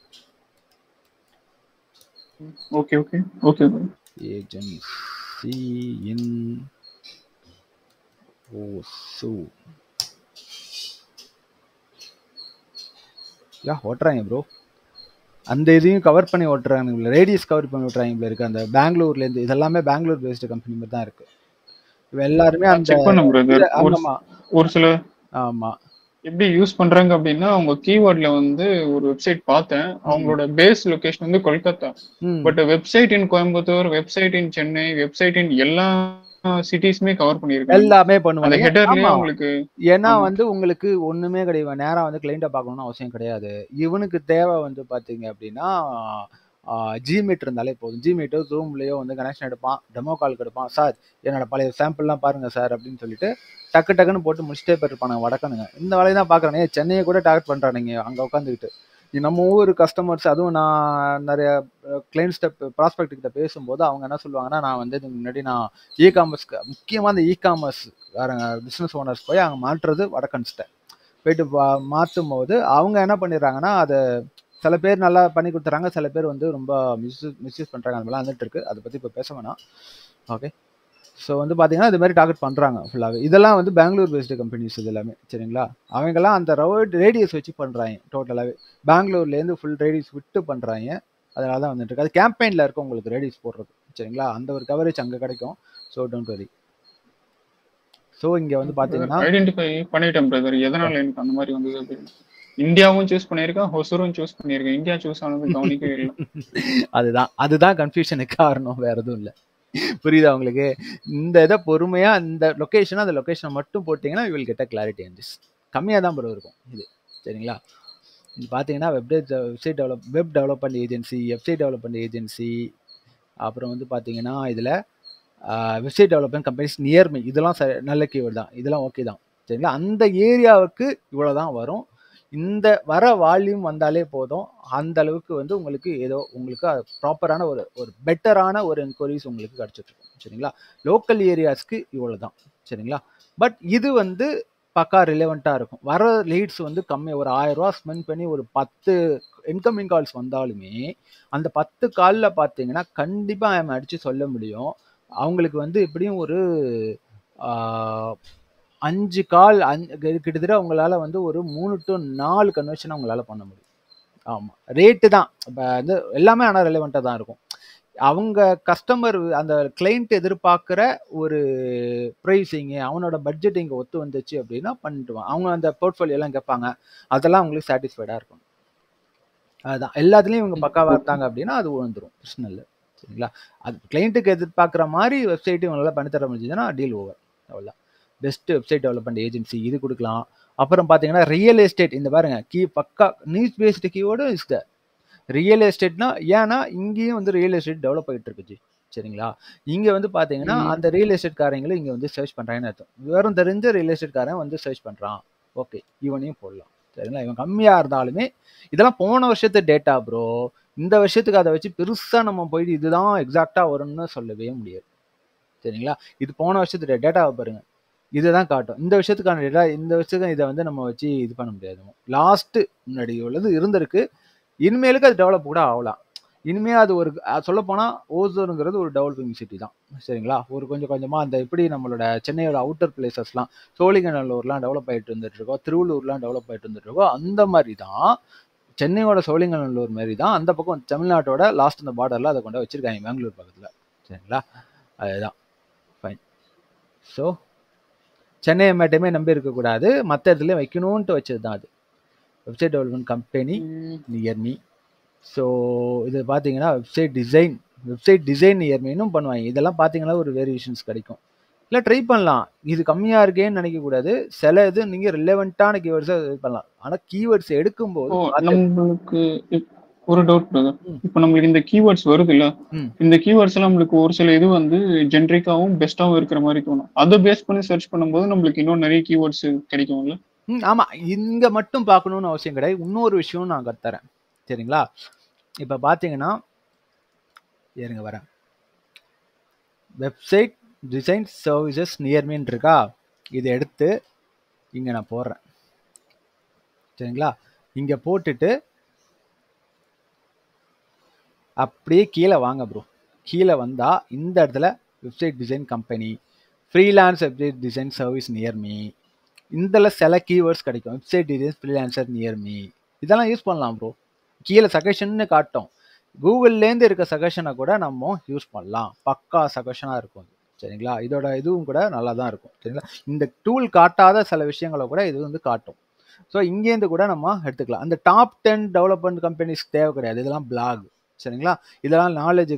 Okay okay okay. ஏஜென்சி இன் ஓசூர் ஓட்டுறாங்க ப்ரோ. அந்த இதையும் கவர் பண்ணி ஓட்டுறாங்க, ரேடியஸ் கவர் பண்ணி ஓட்டுறாங்க இருக்கு. அந்த பெங்களூர்ல இருந்து இதெல்லாமே பெங்களூர் பேஸ்டு கம்பெனி மாதிரி தான் இருக்கு. எல்லாருமே அந்த ஒரு சில ஆமா எப்படி யூஸ் பண்றாங்க அப்படின்னா அவங்க கீவேர்ட்ல வந்து ஒரு வெப்சைட் பார்த்தேன். அவங்களோட பேஸ் லொகேஷன் வந்து Kolkata. But website in Coimbatore, website in Chennai, website இன் எல்லா சிட்டிஸ்மே கவர் பண்ணிருக்காங்க. எல்லாமே பண்ணுவாங்க. ஹெடர்லயே உங்களுக்கு ஏன்னா வந்து உங்களுக்கு ஒண்ணுமே கிடையாது. நேரா வந்து கிளைண்ட்டை பார்க்கணும்னு அவசியம் கிடையாது. இவனுக்கு தேவை வந்து பாத்தீங்க அப்படின்னா ஜிமீட் இருந்தாலே போதும். ஜிமீட்டோ ஜூம்லயோ வந்து கனெக்ஷன் எடுப்பான், டெமோ காலுக்கு எடுப்பான். சார் என்னோட பழைய சாம்பிள்லாம் பாருங்க சார் அப்படின்னு சொல்லிட்டு டக்குன்னு போட்டு முடிச்சுட்டே போயிருப்பானுங்க வடக்கணுங்க. இந்த வேலையை தான் பாக்குறானே. சென்னையை கூட டார்கெட் பண்றானுங்க அங்க உட்காந்துக்கிட்டு. நம்ம ஒவ்வொரு கஸ்டமர்ஸ், அதுவும் நான் நிறைய கிளைண்ட்ஸ்ட ப்ராஸ்பெக்ட் கிட்ட பேசும்போது அவங்க என்ன சொல்லுவாங்கன்னா, நான் வந்து இதுக்கு முன்னாடி நான் இ-காமர்ஸ்க்கு முக்கியமாக அந்த இ-காமர்ஸ் வேறங்க பிஸ்னஸ் ஓனர்ஸ் போய் அங்கே மாற்றுறது வடக்கன்ஸ்ட்டை போயிட்டு மாற்றும் போது அவங்க என்ன பண்ணிடுறாங்கன்னா, அதை சில பேர் நல்லா பண்ணி கொடுத்துறாங்க, சில பேர் வந்து ரொம்ப மிஸ்யூஸ் பண்ணுறாங்க. அந்த மாதிரிலாம் வந்துட்டு இருக்கு. அதை பற்றி இப்போ பேச வேணாம். ஓகே. ஸோ வந்து பார்த்தீங்கன்னா இது மாதிரி டார்கெட் பண்ணுறாங்க ஃபுல்லாகவே. இதெல்லாம் வந்து பெங்களூர் பேஸ்டு கம்பெனிஸ் இது எல்லாமே. சரிங்களா? அவங்கெல்லாம் அந்த ரேடியஸ் வச்சு பண்ணுறாங்க டோட்டலாகவே. பெங்களூர்லேருந்து ஃபுல் ரேடியஸ் விட்டு பண்ணுறாங்க. அதனால தான் வந்துட்டு இருக்கு. அது கேம்பெயினில் இருக்கும் உங்களுக்கு ரேடியஸ் போடுறது. சரிங்களா? அந்த ஒரு கவரேஜ் அங்கே கிடைக்கும். So don't worry. ஸோ இங்கே வந்து பார்த்தீங்கன்னா ஐடென்டிஃபை பண்ணிட்டேன் பிரதர், எதனால எனக்கு அந்த மாதிரி வந்தது அப்படின்னு. இந்தியாவும் சூஸ் பண்ணியிருக்கேன், ஹொசூரும் சூஸ் பண்ணியிருக்கேன். இந்தியா சூஸ் ஆனது கவனிக்கவே இல்லை. அதுதான் கன்ஃபியூஷனுக்கு காரணம், வேற எதுவும் இல்லை. புரியுதா உங்களுக்கு? இந்த இதை பொறுமையா இந்த லொகேஷனை அந்த லொகேஷனை மட்டும் போட்டீங்கன்னா you will get a clarity in this. கம்மியாக தான் ப்ரோ இருக்கும் இது. சரிங்களா? இது பார்த்தீங்கன்னா web development agency, website development agency, அப்புறம் வந்து பார்த்தீங்கன்னா இதில் வெப்சைட் டெவலப்மெண்ட் கம்பெனிஸ் நியர்மை, இதெல்லாம் நல்ல கீவேர்டு தான். இதெல்லாம் ஓகே தான். சரிங்களா? அந்த ஏரியாவுக்கு இவ்வளோ தான் வரும். இந்த வர வால்யூம் வந்தாலே போதும். அந்த அளவுக்கு வந்து உங்களுக்கு ஏதோ உங்களுக்கு ப்ராப்பரான ஒரு பெட்டரான ஒரு என்கொயரிஸ் உங்களுக்கு கிடைச்சிட்டு இருக்கும். சரிங்களா? லோக்கல் ஏரியாஸ்க்கு இவ்வளோ தான். சரிங்களா? பட் இது வந்து பக்கா ரிலவெண்ட்டாக இருக்கும். வர லீட்ஸ் வந்து கம்மி. ஒரு 1000 ரூபா ஸ்பெண்ட் பண்ணி ஒரு 10 இன்கமிங் கால்ஸ் வந்தாலுமே அந்த 10 காலில் பார்த்தீங்கன்னா கண்டிப்பாக நம்ம அடித்து சொல்ல முடியும் அவங்களுக்கு வந்து எப்படியும் ஒரு 5 கால் கிட்டத்தட்ட உங்களால் வந்து ஒரு 3 to 4 கன்வர்ஷன் உங்களால் பண்ண முடியும். ஆமாம், ரேட்டு தான் இப்போ வந்து எல்லாமே. ஆனால் ரெலவெண்ட்டாக தான் இருக்கும். அவங்க கஸ்டமர் அந்த கிளைண்ட் எதிர்பார்க்குற ஒரு ப்ரைஸிங்கு, அவனோட பட்ஜெட் இங்கே ஒத்து வந்துச்சு அப்படின்னா பண்ணிட்டுவான். அவங்க அந்த போர்ட்ஃபோலியோலாம் கேட்பாங்க, அதெல்லாம் அவங்களுக்கு சாட்டிஸ்ஃபைடாக இருக்கும். அதுதான் எல்லாத்துலேயும் இவங்க பக்காவாக இருந்தாங்க அப்படின்னா அது விழுந்துடும், பிரச்சனை இல்லை. சரிங்களா? அது கிளைண்ட்டுக்கு எதிர்பார்க்குற மாதிரி வெப்சைட்டு இவங்களால பண்ணித்தர முடிஞ்சதுன்னா டீல் ஓவர். அவ்வளோதான். பெஸ்ட் வெப்சைட் டெவலப்மெண்ட் ஏஜென்சி இது கொடுக்கலாம். அப்புறம் பார்த்தீங்கன்னா ரியல் எஸ்டேட். இந்த பாருங்க, பக்கா நியூஸ் பேஸ்டு கீவேர்டும் இஸ் த ரியல் எஸ்டேட்னா. ஏன்னா இங்கேயும் வந்து ரியல் எஸ்டேட் டெவலப் ஆகிட்டு இருக்குச்சு. சரிங்களா? இங்கே வந்து பார்த்தீங்கன்னா அந்த ரியல் எஸ்டேட் காரங்களும் இங்கே வந்து சர்ச் பண்ணுறாங்கன்னு அர்த்தம். விவரம் தெரிஞ்ச ரியல் எஸ்டேட் காரன் வந்து சர்ச் பண்ணுறான். ஓகே, இவனையும் போடலாம். சரிங்களா. இவன் கம்மியா இருந்தாலுமே இதெல்லாம் போன வருஷத்து டேட்டா ப்ரோ. இந்த வருஷத்துக்கு அதை வச்சு பெருசா நம்ம போயிட்டு இதுதான் எக்ஸாக்டா வரும்னு சொல்லவே முடியாது. சரிங்களா. இது போன வருஷத்து டேட்டாவை பாருங்க, இதுதான் காட்டும். இந்த வருஷத்துக்கான டேட்டா, இந்த வருஷத்துக்கு இதை வந்து நம்ம வச்சு இது பண்ண முடியாது. லாஸ்ட் முன்னாடி உள்ளது இருந்திருக்கு, இனிமேலுக்கு அது டெவலப் கூட ஆகலாம். இனிமே அது ஒரு சொல்ல போனா ஓசோனுங்கிறது ஒரு டெவலப்பிங் சிட்டி தான். சரிங்களா. ஒரு கொஞ்சம் கொஞ்சமா அந்த எப்படி நம்மளோட சென்னையோட அவுட்டர் பிளேசஸ்லாம் சோழிங்கநல்லூர்லாம் டெவலப் ஆயிட்டு வந்துட்டு இருக்கோம், திருவள்ளூர்லாம் டெவலப் ஆயிட்டு வந்துட்டு இருக்கோம், அந்த மாதிரி தான் சென்னையோட சோழிங்கநல்லூர் மாதிரி தான் அந்த பக்கம் தமிழ்நாட்டோட லாஸ்ட் அந்த பார்டர்ல அதை கொண்டு வச்சிருக்காங்க, பெங்களூர் பக்கத்துல. சரிங்களா. அதுதான் ஃபைன். ஸோ சென்னையை மட்டுமே நம்பி இருக்கக்கூடாது, மற்ற இடத்துலையும் வைக்கணும்ன்ட்டு வச்சது தான் அது. Website development company near me. So இது பார்த்தீங்கன்னா வெப்சைட் டிசைன் நியர் மீனும் பண்ணுவாங்க. இதெல்லாம் பார்த்தீங்கன்னா ஒரு வேரியேஷன்ஸ் கிடைக்கும். இல்லை ட்ரை பண்ணலாம், இது கம்மியாக இருக்கேன்னு நினைக்கக்கூடாது. சில இது நீங்கள் ரிலவெண்ட்டான கீவேர்ட்ஸை இது பண்ணலாம். ஆனால் கீவேர்ட்ஸ் எடுக்கும்போது நம்மளுக்கு ஒரு டவுட் பிரதர். இப்போ நம்மளுக்கு இந்த கீவேர்ட்ஸ் வருது இல்ல, இந்த கீவேர்ட்ஸ் எல்லாம் நம்மளுக்கு ஒரு சில இது வந்து ஜென்ரிக்காவும் பெஸ்டாவும் இருக்கிற மாதிரி தோணும். அதை பேஸ் பண்ணி சர்ச் பண்ணும்போது நம்மளுக்கு இன்னும் நிறைய கீவேர்ட்ஸ் கிடைக்கும்ல. ஆமா, இங்க மட்டும் பார்க்கணும்னு அவசியம் கிடையாது. இன்னொரு விஷயம் நான் கத்துறேன். சரிங்களா. இப்ப பாத்தீங்கன்னா இருங்க வரேன், வெப்சைட் டிசைன் சர்வீசஸ் நியர்மின்னு இருக்கா, இதை எடுத்து இங்க நான் போடுறேன். சரிங்களா. இங்க போட்டுட்டு அப்படியே கீழே வாங்க ப்ரோ. கீழே வந்தா இந்த இடத்துல website design company, freelance website design service near me, இந்த சில கீவேர்ட்ஸ் கிடைக்கும். வெப்சைட் டிசைன் ஃப்ரீலான்சர் நியர்மி, இதெல்லாம் யூஸ் பண்ணலாம் ப்ரோ. கீழே சஜஷன்னு காட்டும், கூகுள்லேருந்து இருக்க சஜஷனை கூட நம்ம யூஸ் பண்ணலாம். பக்கா சஜஷனாக இருக்கும். சரிங்களா. இதோட இதுவும் கூட நல்லா தான் இருக்கும். சரிங்களா. இந்த டூல் காட்டாத சில விஷயங்களை கூட இது வந்து காட்டும். ஸோ இங்கேருந்து கூட நம்ம எடுத்துக்கலாம். அந்த டாப் 10 டெவலப்மெண்ட் கம்பெனிஸ் தேவை கிடையாது, இதெல்லாம் பிளாக். சரிங்களா. இதெல்லாம் நாலேஜ்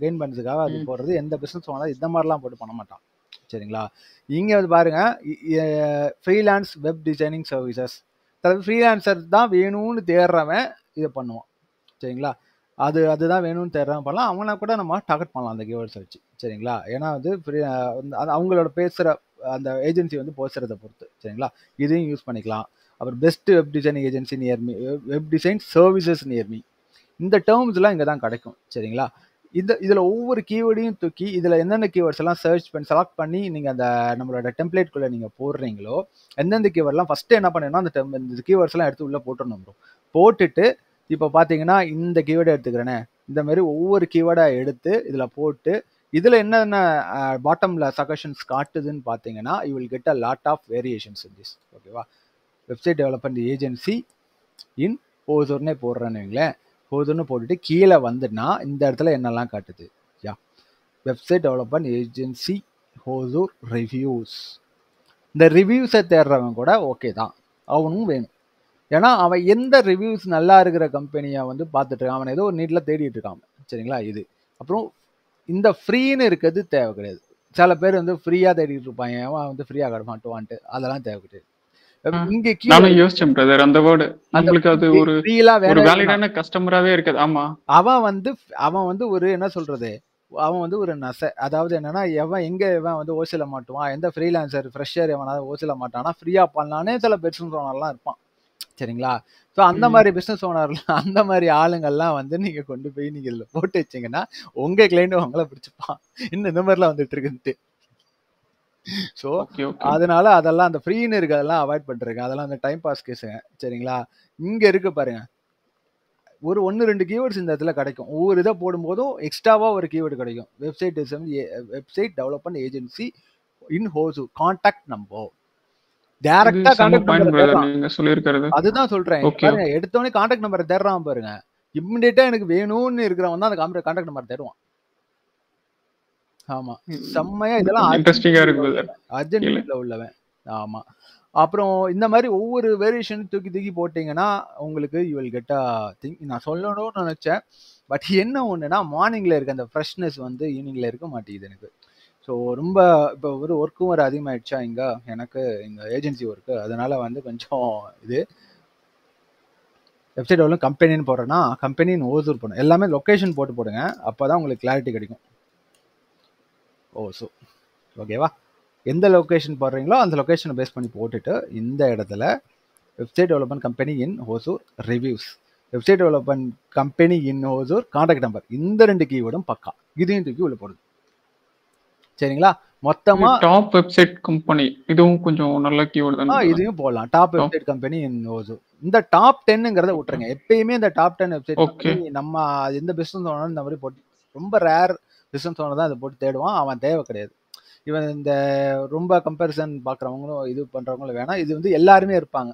கெயின் பண்ணுறதுக்காக அது போடுறது. எந்த பிஸ்னஸ் ஓனர் இந்த மாதிரிலாம் போட்டு பண்ண மாட்டான். சரிங்களா. இங்கே வந்து பாருங்க, freelance web designing services, freelancer தான் வேணும்னு தேடுறவன் இதை பண்ணுவான். சரிங்களா. அதுதான் வேணும்னு தேடுறவன் பண்ணலாம். அவனை கூட நம்ம டார்கெட் பண்ணலாம் அந்த கீவேர்ட்ஸை வச்சு. சரிங்களா. ஏன்னா வந்து அவங்களோட பேசுகிற அந்த ஏஜென்சி வந்து பேசுறதை பொறுத்து. சரிங்களா. இதையும் யூஸ் பண்ணிக்கலாம். அப்புறம் best web designing agency near me, web design services near me, இந்த டேர்ம்ஸ்லாம் இங்கே தான் கிடைக்கும். சரிங்களா. இதில் ஒவ்வொரு கீவேர்டையும் தூக்கி இதில் எந்தெந்த கீவேர்ட்ஸ் எல்லாம் சர்ச் பண்ணி செலக்ட் பண்ணி நீங்கள் அந்த நம்மளோட டெம்ப்ளேட்குள்ளே நீங்கள் போடுறீங்களோ, எந்தெந்த கீவேர்ட்லாம் ஃபஸ்ட்டு என்ன பண்ணணும்னா அந்த கீவேர்ட்ஸ் எல்லாம் எடுத்து உள்ளே போட்டுடணும் ப்ரோ. போட்டுட்டு இப்போ பார்த்தீங்கன்னா இந்த கீவேர்டை எடுத்துக்கிறேனே, இந்த மாதிரி ஒவ்வொரு கீவேர்டாக எடுத்து இதில் போட்டு இதில் என்னென்ன பாட்டமில் சஜஷன்ஸ் காட்டுதுன்னு பார்த்தீங்கன்னா you will get a lot of variations in this. ஓகேவா. வெப்சைட் டெவலப்மெண்ட் ஏஜென்சி இன் ஹோசூர்னே போடுறேன்னு வைங்களேன். ஹோசூர்னு போட்டுட்டு கீழே வந்துன்னா இந்த இடத்துல என்னெல்லாம் காட்டுது. Yeah, website development agency Hosur reviews. இந்த ரிவ்யூஸை தேடுறவன் கூட ஓகே தான், அவனும் வேணும். ஏன்னா அவன் எந்த ரிவ்யூஸ் நல்லா இருக்கிற கம்பெனியை வந்து பார்த்துட்டு இருக்கான், அவன் ஏதோ ஒரு நீட்டில் தேடிட்டு இருக்கான். சரிங்களா. இது அப்புறம் இந்த ஃப்ரீன்னு இருக்கிறது தேவை கிடையாது. சில பேர் வந்து ஃப்ரீயாக தேடிட்டு இருப்பாங்க, அவன் வந்து ஃப்ரீயாக கிடைமாட்டுவான்ட்டு, அதெல்லாம் தேவை கிடையாது. இங்க நானும் யோசிச்சேன் பிரதர், அந்த வேர்டு நம்மளுக்கு அது ஒரு வேலிடான கஸ்டமராவே இருக்காது. ஆமா, அவன் வந்து ஒரு என்ன சொல்றது, அவன் வந்து ஒரு நசை. அதாவது என்னன்னா, எவன் வந்து ஓசில மாட்டுவான், எந்த ஃப்ரீலான்சர் ஃப்ரெஷர் எவனாவது ஓசில மாட்டானா ஃப்ரீயா பண்ணலானே சில பிசினஸ் ஓனர்லாம் இருப்பான். சரிங்களா. ஸோ அந்த மாதிரி பிசினஸ் ஓனர்லாம், அந்த மாதிரி ஆளுங்கள்லாம் வந்து நீங்க கொண்டு போய் நீங்க இதுல போட்டு வச்சீங்கன்னா உங்க கிளைண்ட் உங்களை பிடிச்சிப்பான், இன்னும் இந்த மாதிரிலாம் வந்துட்டு இருக்குன்ட்டு. ஸோ அதனால அதெல்லாம் அந்த ஃப்ரீன்னு இருக்கிறதெல்லாம் அவாய்ட் பண்றேங்க. அதெல்லாம் அந்த டைம் பாஸ் கேஸுங்க. சரிங்களா. இங்க இருக்கு பாருங்க, ஒரு 1-2 கீவேர்ட்ஸ் இந்த இடத்துல கிடைக்கும். ஒவ்வொரு இதை போடும்போதும் எக்ஸ்ட்ராவா ஒரு கீவேர்டு கிடைக்கும். வெப்சைட் டெவலப்மெண்ட் ஏஜென்சி இன் ஹோசூர், கான்டாக்ட் நம்பர். டைரக்டா கான்டாக்ட் நம்பர் அதுதான் சொல்றேன். பாருங்க, எடுத்தோடனே கான்டாக்ட் நம்பர் தேடுறான் பாருங்க. இம்மிடியேட்டா எனக்கு வேணும்னு இருக்கிறவன் தான் அந்த கான்டாக்ட் நம்பர் தேடுவான். ஆமா, செம்மையா இதெல்லாம் அர்ஜென்ட்ல உள்ளவன். ஆமா. அப்புறம் இந்த மாதிரி ஒவ்வொரு வேரியேஷன் தூக்கி போட்டீங்கன்னா உங்களுக்கு you will get a thing. நான் சொல்லணும்னு நினைச்சேன், பட் என்ன ஒண்ணுன்னா மார்னிங்ல இருக்க அந்த ஃப்ரெஷ்னஸ் வந்து ஈவினிங்ல இருக்க மாட்டேங்குது எனக்கு. ஸோ ரொம்ப இப்போ ஒரு ஒர்க்கும் ஒரு அதிகமாகிடுச்சா இங்கே எனக்கு, இங்கே ஏஜென்சி ஒர்க்கு. அதனால வந்து கொஞ்சம் இது வெப்சைட் எவ்வளோ கம்பெனின்னு போடுறேன்னா கம்பெனின்னு ஓசூர் போடணும். எல்லாமே லொக்கேஷன் போடுங்க, அப்போ தான் உங்களுக்கு கிளாரிட்டி கிடைக்கும். ஓசூர் ஓகேவா. எந்த லொக்கேஷன் போடுறீங்களோ அந்த லொக்கேஷனை பேஸ் பண்ணி போட்டுட்டு இந்த இடத்துல website development company in Hosur reviews, website development company in Hosur contact number, இந்த 2 கீவேர்டும் பக்கா. இதையும் தூக்கி உள்ள போடுது. சரிங்களா? மொத்தமா டாப் வெப்சைட் கம்பெனி இதுவும் கொஞ்சம் நல்ல கீவேர்டு தான். இதையும் போடலாம். Top website company in Hosur. இந்த டாப் 10ங்கிறத விட்டுருங்க. எப்பயுமே இந்த டாப் 10 வெப்சைட் கம்பெனி நம்ம எந்த பிசினஸ் ஓனர் இந்த மாதிரி போட்டு, ரொம்ப ரேர் பிசினஸ் ஓனர் தான் அதை போட்டு தேடுவான். அவன் தேவை கிடையாது. இவன் இந்த ரொம்ப கம்பேரிசன் பார்க்குறவங்களும் இது பண்ணுறவங்களும் வேணாம். இது வந்து எல்லாருமே இருப்பாங்க.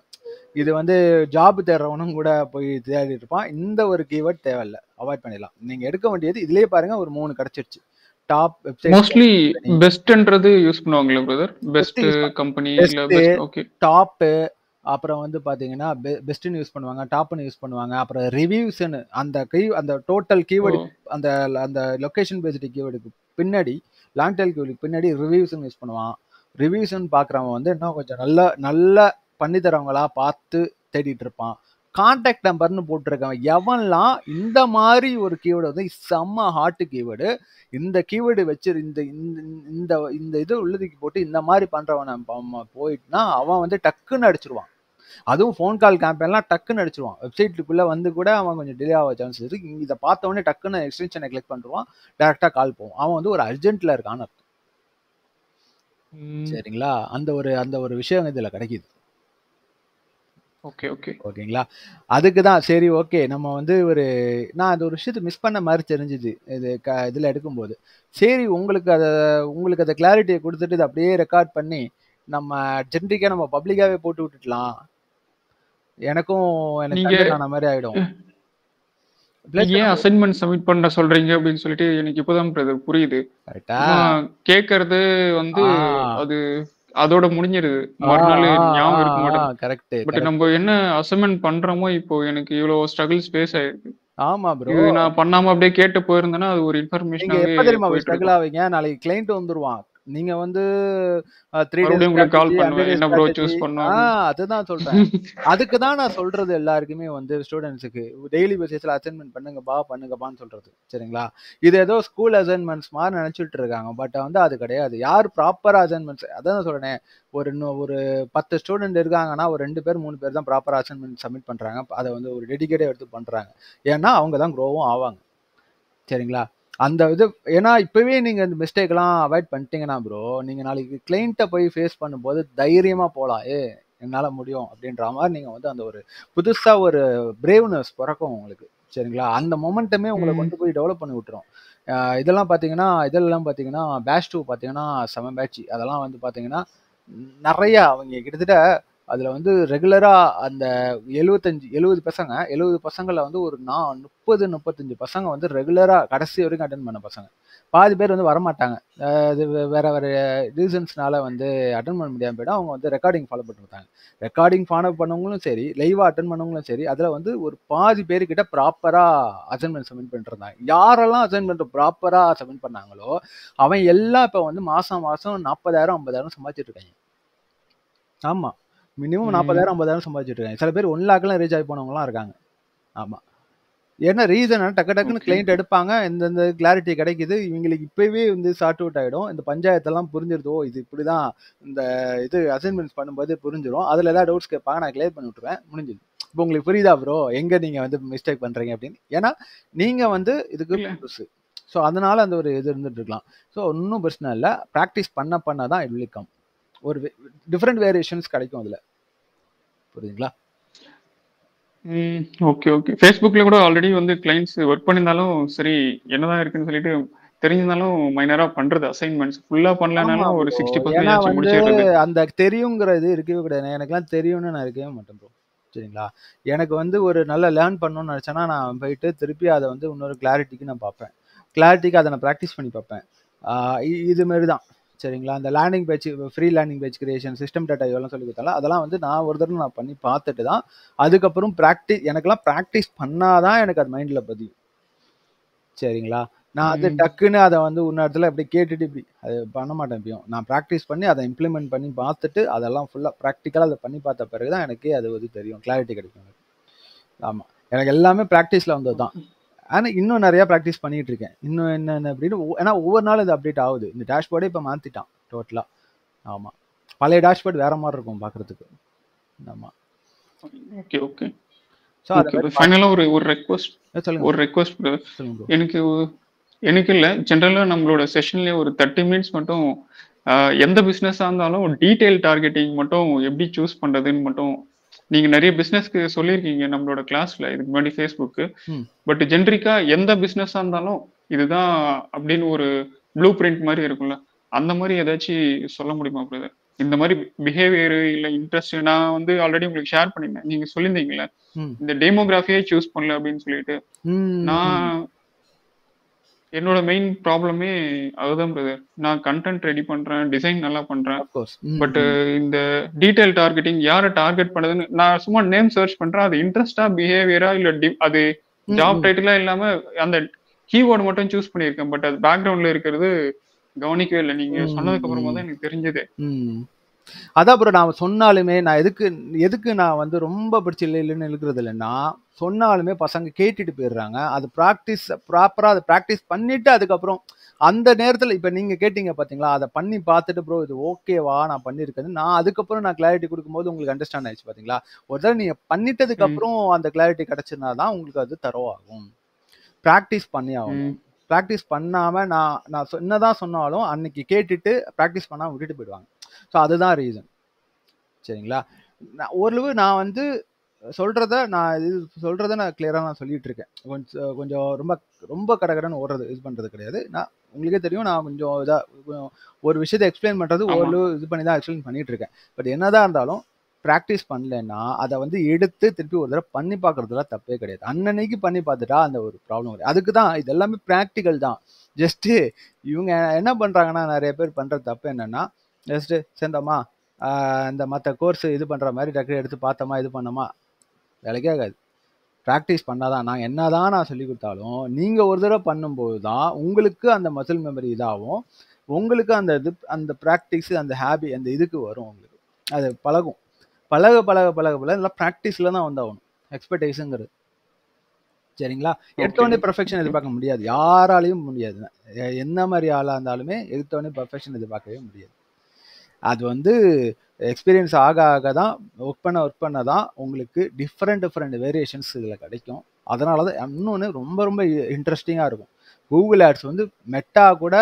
இது வந்து ஜாப் தேடுறவனும் கூட போய் தேடி இருப்பான். இந்த ஒரு கீவேர்ட் தேவையில்லை, அவாய்ட் பண்ணிடலாம். நீங்கள் எடுக்க வேண்டியது இதுலேயே பாருங்க, ஒரு 3 கிடைச்சிருச்சு. டாப் வெப்சைட் மோஸ்ட்லி பெஸ்ட்ன்றது யூஸ் பண்ணுவாங்களா பிரதர்? பெஸ்ட் கம்பெனி இல்ல பெஸ்ட் ஓகே டாப், அப்புறம் வந்து பாத்தீங்கன்னா பெஸ்ட்னு யூஸ் பண்ணுவாங்க, டாப்னு யூஸ் பண்ணுவாங்க. அப்புறம் ரிவ்யூஸ்னு அந்த டோட்டல் கீவேர்டு, அந்த அந்த லொகேஷன் பேஸ்டு கீவேர்டுக்கு பின்னாடி, லாங் டெயில் கீவேர்டுக்கு பின்னாடி ரிவ்யூஸ்னு யூஸ் பண்ணுவான். ரிவ்யூஸ்னு பாக்குறவன் வந்து இன்னும் கொஞ்சம் நல்ல பண்ணி தரவங்களா பார்த்து தேடிட்டு இருப்பான். கான்டாக்ட் நம்பர்னு போட்டிருக்கவன் எவன்லாம் இந்த மாதிரி ஒரு கீவேர்டு வந்து செம்ம ஹாட் கீவேர்டு, இந்த கீவேர்டு வச்சு இந்த இது உள்ளதுக்கு போட்டு இந்த மாதிரி பண்றவன் போயிட்டுனா அவன் வந்து டக்குன்னு அடிச்சிருவான். அதுவும் ஃபோன் கால் கேம்பெயின்லாம் டக்குன்னு அடிச்சிருவான். வெப்சைட்டுக்குள்ள வந்து கூட அவன் கொஞ்சம் டிலே ஆக சான்ஸ் இருக்கு. இதை பார்த்த உடனே டக்குன்னு எக்ஸ்டென்ஷனை கிளிக் பண்ணுவான், டைரக்டா கால் போகும். அவன் வந்து ஒரு அர்ஜென்ட்ல இருக்கான்னு அர்த்தம். சரிங்களா? அந்த ஒரு விஷயம் இதுல கிடைக்குது. ஓகேங்களா? அதுக்கு தான் சரி ஓகே நம்ம வந்து நான் அந்த ஒரு விஷயத்தை மிஸ் பண்ண மாதிரி தெரிஞ்சுது இதுல எடுக்கும்போது. சரி உங்களுக்கு அதை கிளாரிட்டியை கொடுத்துட்டு இதை அப்படியே ரெக்கார்ட் பண்ணி நம்ம ஜென்ரிக்கா நம்ம பப்ளிக்காவே போட்டு விட்டுடலாம். எனக்கு ஆன மாதிரி ஆயிடும். ஏன் அசைன்மெண்ட் சப்மிட் பண்ண சொல்றீங்க அப்படின்னு சொல்லிட்டு எனக்கு இப்போதான் புரியுது. கேட்கறது வந்து அது அதோட முடிஞ்சிருது, மறுநாள் ஞாபகம் இருக்க மாட்டேங்குது. கரெக்ட். பட் நம்ம என்ன அசைன்மெண்ட் பண்றோமோ இப்போ எனக்கு இவ்வளவு ஸ்ட்ரகிள் ஸ்பேஸ் ஆயிருக்கு. ஆமா ப்ரோ, இது நான் பண்ணாம அப்படியே கேட்டு போயிருந்தேன்னா அது ஒரு இன்ஃபர்மேஷனாவே போயிட்டு ஸ்ட்ரகிள் ஆவீங்க. நாளைக்கு கிளையண்ட் வந்துருவான், நீங்க வந்து 3 days உங்களுக்கு கால் பண்ணுவேன், என்ன ப்ரோ சூஸ் பண்ணனும். அதுதான் சொல்றேன். அதுக்கு தான் நான் சொல்றது எல்லாருக்குமே வந்து ஸ்டூடெண்ட்ஸ்க்கு டெய்லி பேசிஸ்ல அசைன்மெண்ட் பண்ணுங்கப்பான்னு சொல்றது. சரிங்களா? இது ஏதோ ஸ்கூல் அசைன்மெண்ட்ஸ் மாதிரி நினைச்சிட்டு இருக்காங்க. பட் வந்து அது கிடையாது. யார் ப்ராப்பரா அசைன்மெண்ட்ஸ், அதான் சொல்றேன், ஒரு 10 ஸ்டூடெண்ட் இருக்காங்கன்னா ஒரு 2 பேர் 3 பேர் தான் ப்ராப்பரா அசைன்மெண்ட் சப்மிட் பண்றாங்க. அதை வந்து ஒரு டெடிகேட்டா எடுத்து பண்றாங்க. ஏன்னா அவங்க தான் க்ரோவும் ஆவாங்க. சரிங்களா? அந்த இது ஏன்னா இப்பவே நீங்க இந்த மிஸ்டேக் எல்லாம் அவாய்ட் பண்ணிட்டீங்கன்னா ப்ரோ, நீங்க நாளைக்கு கிளைண்ட்டை போய் ஃபேஸ் பண்ணும்போது தைரியமா போகலாம். என்னால முடியும் அப்படின்ற மாதிரி நீங்க வந்து அந்த ஒரு புதுசா ஒரு பிரேவ்னஸ் பிறக்கும் உங்களுக்கு. சரிங்களா? அந்த மொமெண்டமே உங்களை கொண்டு போய் டெவலப் பண்ணி விட்டுரும். இதெல்லாம் பாத்தீங்கன்னா பேட்ச் 2 பாத்தீங்கன்னா செம பேட்ச். அதெல்லாம் வந்து பாத்தீங்கன்னா நிறைய அவங்க கிட்டத்தட்ட அதுல வந்து ரெகுலரா அந்த 70 பசங்கள்ல வந்து ஒரு 30-35 பசங்க வந்து ரெகுலரா கடைசி வரைக்கும் அட்டன் பண்ண பசங்க. பாதி பேர் வந்து வரமாட்டாங்க, இது வேற ரீசன்ஸ்னால வந்து அட்டன் பண்ண முடியாம போயிடும். அவங்க வந்து ரெக்கார்டிங் ஃபாலோ பண்ணிருந்தாங்க. ரெக்கார்டிங் ஃபாலோ பண்ணவங்களும் சரி, லைவா அட்டன் பண்ணவங்களும் சரி, அதுல வந்து ஒரு பாதி பேருக்கிட்ட ப்ராப்பரா அசைன்மெண்ட் சப்மிட் பண்ணிட்டு இருந்தாங்க. யாரெல்லாம் அசைன்மெண்ட் ப்ராப்பரா சப்மிட் பண்ணாங்களோ அவன் எல்லாம் இப்ப வந்து மாசம் 40,000-50,000 சம்பாதிச்சிட்டு இருக்காங்க. ஆமா, மினிமம் 40,000-50,000 சம்பாதிச்சிட்டு இருக்காங்க. சில பேர் 1 lakh ரீச் ஆகி போனவங்கலாம் இருக்காங்க. ஆமா, என்ன ரீசன், டக்குன்னு கிளைண்ட் எடுப்பாங்க, இந்த கிளாரிட்டி கிடைக்குது, இவங்களுக்கு இப்பவே வந்து சார்ட் அவுட் ஆயிடும், இந்த பஞ்சாயத்தெல்லாம் புரிஞ்சிருதோ, இது இப்படிதான் இந்த இது அசைன்மெண்ட்ஸ் பண்ணும்போது புரிஞ்சிடும். அதுல ஏதாவது டவுட்ஸ் கேட்பாங்க, நான் கிளியர் பண்ணி விட்டுருவேன், முடிஞ்சது. இப்போ உங்களுக்கு புரியுதா ப்ரோ எங்க நீங்க வந்து மிஸ்டேக் பண்றீங்க அப்படின்னு? ஏன்னா நீங்க வந்து இதுக்கு புதுசு. ஸோ அதனால அந்த ஒரு இது இருந்துட்டு இருக்கலாம். ஸோ ஒன்றும் பிரச்சனை இல்லை, ப்ராக்டிஸ் பண்ண தான் இட் வில் கம். ஒரு டிஃப்ரெண்ட் வேரியேஷன்ஸ் கிடைக்கும் அதுல. புரியுதுங்களா? Okay okay. ஃபேஸ்புக்ல கூட ஆல்ரெடி வந்து கிளைண்ட்ஸ் ஒர்க் பண்ணியிருந்தாலும் சரி, என்னதான் இருக்குன்னு சொல்லிட்டு தெரிஞ்சிருந்தாலும் மைனரா பண்றது அசைன்மெண்ட்ஸ் ஃபுல்லா பண்ணலனாலும் ஒரு 60% முடிச்சிடுறது. அந்த தெரியுங்கிறது இருக்கவே கூடாது. எனக்குலாம் தெரியும்னு நான் இருக்கவே மாட்டேன் ப்ரோ. சரிங்களா? எனக்கு வந்து ஒரு நல்ல லேர்ன் பண்ணணும்னு நினைச்சேன்னா நான் போயிட்டு திருப்பி அதை வந்து இன்னொரு கிளாரிட்டிக்கு நான் பார்ப்பேன். கிளாரிட்டிக்கு அதை நான் ப்ராக்டிஸ் பண்ணி பார்ப்பேன். இது மாதிரி தான். சரிங்களா? அந்த landing page, free landing page creation, system data எவ்வளோ சொல்லி கொடுத்தாலும் அதெல்லாம் வந்து நான் ஒரு தடவை நான் பண்ணி பார்த்துட்டு தான் அதுக்கப்புறம் எனக்கெல்லாம் ப்ராக்டிஸ் பண்ணாதான் எனக்கு அது மைண்டில் பதியும். சரிங்களா? நான் அது டக்குன்னு அதை வந்து இன்னொருத்துல அப்படி கேட்டுட்டு இப்படி அது பண்ண மாட்டேன். எப்பயும் நான் ப்ராக்டிஸ் பண்ணி அதை இம்ப்ளிமெண்ட் பண்ணி பார்த்துட்டு அதெல்லாம் ஃபுல்லாக ப்ராக்டிக்கலாக அதை பண்ணி பார்த்த பிறகு தான் எனக்கே அது வந்து தெரியும், கிளாரிட்டி கிடைக்கும். ஆமாம், எனக்கு எல்லாமே ப்ராக்டிஸில் வந்தது தான். ஆனால் இன்னும் நிறையா ப்ராக்டிஸ் பண்ணிட்டு இருக்கேன். இன்னும் என்னென்ன அப்படின்னு, ஏன்னா ஒவ்வொரு நாளும் இது அப்டேட் ஆகுது. இந்த டேஷ்போர்டே இப்போ மாற்றிட்டான் டோட்டலாக. ஆமாம், பழைய டேஷ்போர்ட் வேற மாதிரி இருக்கும் பார்க்குறதுக்கு. ஆமாம், ஓகே ஓகே ஸோ அதை ஓகே மாதிரி ஃபைனலா ஒரு ரெக்வஸ்ட் சொல்லுங்க ரெக்வஸ்ட் சொல்லுங்க ப்ரோ. எனக்கு எனக்கு இல்ல ஜென்ரலா நம்மளோட செஷன்லயே ஒரு 30 மினிட்ஸ் மட்டும் எந்த பிசினஸா இருந்தாலும் டீடைல் டார்கெட்டிங் மட்டும் எப்படி சூஸ் பண்றதுன்னு மட்டும் நீங்க நிறைய பிசினஸ்க்கு சொல்லியிருக்கீங்க நம்மளோட கிளாஸ்ல இதுக்கு முன்னாடி ஃபேஸ்புக்கு. பட் ஜென்ரிக்கா எந்த பிசினஸா இருந்தாலும் இதுதான் அப்படின்னு ஒரு ப்ளூ பிரிண்ட் மாதிரி இருக்கும்ல, அந்த மாதிரி ஏதாச்சும் சொல்ல முடியுமா பிரதர்? இந்த மாதிரி பிஹேவியர் இல்ல இன்ட்ரெஸ்ட் நான் வந்து ஆல்ரெடி உங்களுக்கு ஷேர் பண்ணிருந்தேன். நீங்க சொல்லியிருந்தீங்கல்ல இந்த டெமோகிராஃபியே சூஸ் பண்ணல அப்படின்னு சொல்லிட்டு. நான் என்னோட மெயின் ப்ராப்ளமே அதுதான் பிரதர். நான் கண்டென்ட் ரெடி பண்றேன், டிசைன் நல்லா பண்றேன். பட் இந்த டீடைல் டார்கெட்டிங் யாரை டார்கெட் பண்ணதுன்னு நான் சும்மா நேம் சர்ச் பண்றேன். அது இன்ட்ரெஸ்டா பிஹேவியரா இல்ல அது ஜாப் டைட்டிலா இல்லாம அந்த கீவேர்டு மட்டும் சூஸ் பண்ணியிருக்கேன். பட் அது பேக்ரவுண்ட்ல இருக்கிறது கவனிக்கவே இல்லை. நீங்க சொன்னதுக்கு அப்புறமா தான் எனக்கு தெரிஞ்சது. அதான் ப்ரோ நான் சொன்னாலுமே நான் எதுக்கு நான் வந்து ரொம்ப பிடிச்சி இல்லைன்னு இருக்கிறது இல்லைன்னா, சொன்னாலுமே பசங்க கேட்டுட்டு போயிடுறாங்க. அது ப்ராப்பரா அதை ப்ராக்டிஸ் பண்ணிட்டு அதுக்கப்புறம் அந்த நேரத்தில் இப்போ நீங்க கேட்டீங்க பார்த்தீங்களா, அதை பண்ணி பார்த்துட்டு ப்ரோ இது ஓகேவா நான் பண்ணியிருக்கேன்னு நான் அதுக்கப்புறம் நான் கிளாரிட்டி கொடுக்கும்போது உங்களுக்கு அண்டர்ஸ்டாண்ட் ஆயிடுச்சு பார்த்தீங்களா. ஒரு தடவை நீங்க பண்ணிட்டதுக்கு அப்புறம் அந்த கிளாரிட்டி கிடைச்சிருந்தா தான் உங்களுக்கு அது தரவாகும். ப்ராக்டிஸ் பண்ணி ஆகணும். ப்ராக்டிஸ் பண்ணாம நான் என்னதான் சொன்னாலும் அன்னைக்கு கேட்டுட்டு ப்ராக்டிஸ் பண்ணாம விட்டுட்டு போயிடுவாங்க. ஸோ அதுதான் ரீசன். சரிங்களா. ஓரளவு நான் வந்து சொல்றத நான் கிளியராக நான் சொல்லிட்டு இருக்கேன். கொஞ்சம் ரொம்ப ரொம்ப கடகடன்னு ஓடுறது இது பண்றது கிடையாது. நான் உங்களுக்கே தெரியும் நான் கொஞ்சம் ஒரு விஷயத்தை எக்ஸ்பிளைன் பண்றது ஓரளவு இது பண்ணி தான் எக்ஸ்பிளைன் பண்ணிட்டு இருக்கேன். பட் என்னதான் இருந்தாலும் ப்ராக்டிஸ் பண்ணலன்னா அதை வந்து எடுத்து திருப்பி ஒரு தடவை பண்ணி பார்க்கறதுல தப்பே கிடையாது. அன்னன்னைக்கு பண்ணி பார்த்துட்டா அந்த ஒரு ப்ராப்ளம் கிடையாது. அதுக்கு தான் இது எல்லாமே ப்ராக்டிக்கல் தான். ஜஸ்ட்டு இவங்க என்ன பண்ணுறாங்கன்னா நிறைய பேர் பண்ணுற தப்பு என்னன்னா, ஜஸ்ட்டு சேர்ந்தோமா இந்த மற்ற கோர்ஸ் இது பண்ணுற மாதிரி டக்கு எடுத்து பார்த்தோமா இது பண்ணோமா வேலைக்கே ஆகாது. ப்ராக்டிஸ் பண்ணாதான் நான் என்னதான் நான் சொல்லி கொடுத்தாலும் நீங்கள் ஒரு தடவை பண்ணும்போது தான் உங்களுக்கு அந்த மசில் மெமரி இதாகும். உங்களுக்கு அந்த ப்ராக்டிஸ் அந்த ஹேபி அந்த இதுக்கு வரும். உங்களுக்கு அது பழகும். பழக எல்லாம் ப்ராக்டிஸில் தான் வந்தாகணும் எக்ஸ்பெக்டேஷனுங்கிறது. சரிங்களா. எடுத்தோடனே பெர்ஃபெக்ஷன் எதிர்பார்க்க முடியாது, யாராலையும் முடியாது. என்ன மாதிரி ஆளாக இருந்தாலுமே எடுத்தோடனே பெர்ஃபெக்ஷன் எதிர்பார்க்கவே முடியாது. அது வந்து எக்ஸ்பீரியன்ஸ் ஆக தான் ஒர்க் பண்ண தான் உங்களுக்கு டிஃப்ரெண்ட் வேரியேஷன்ஸ் இதில் கிடைக்கும். அதனால தான் இன்னொன்று ரொம்ப ரொம்ப இன்ட்ரெஸ்டிங்காக இருக்கும். கூகுள் ஆட்ஸ் வந்து மெட்டா கூட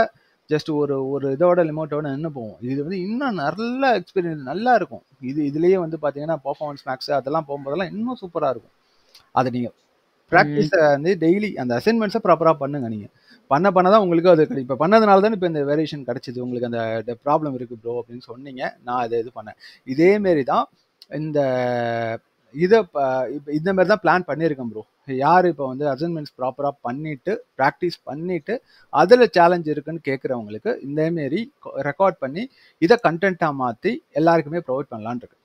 ஜஸ்ட் ஒரு இதோட லிமிட்டோட நின்று போவோம். இது வந்து இன்னும் நல்ல எக்ஸ்பீரியன்ஸ் நல்லா இருக்கும். இதுலேயே வந்து பார்த்தீங்கன்னா பர்ஃபார்மன்ஸ் மேக்ஸ் அதெல்லாம் போகும்போதெல்லாம் இன்னும் சூப்பராக இருக்கும். அதை நீங்கள் ப்ராக்டிஸை வந்து டெய்லி அந்த அசைன்மெண்ட்ஸை ப்ராப்பராக பண்ணுங்க. நீங்கள் பண்ண தான் உங்களுக்கு அது இப்போ பண்ணதுனால தான் இப்போ இந்த வேரியேஷன் கிடச்சிது. உங்களுக்கு அந்த ப்ராப்ளம் இருக்குது ப்ரோ அப்படின்னு சொன்னீங்க. நான் அதை இது பண்ணேன். இதேமாரி தான் இதை இப்போ இந்த மாதிரி தான் பிளான் பண்ணியிருக்கேன் ப்ரோ. யார் இப்போ வந்து அசைன்மெண்ட்ஸ் ப்ராப்பராக பண்ணிவிட்டு ப்ராக்டிஸ் பண்ணிவிட்டு அதில் சேலஞ்ச் இருக்குன்னு கேட்குறவங்களுக்கு இந்தமாரி ரெக்கார்ட் பண்ணி இதை கண்டென்ட்டாக மாற்றி எல்லாருக்குமே ப்ரொவைட் பண்ணலான் இருக்கு.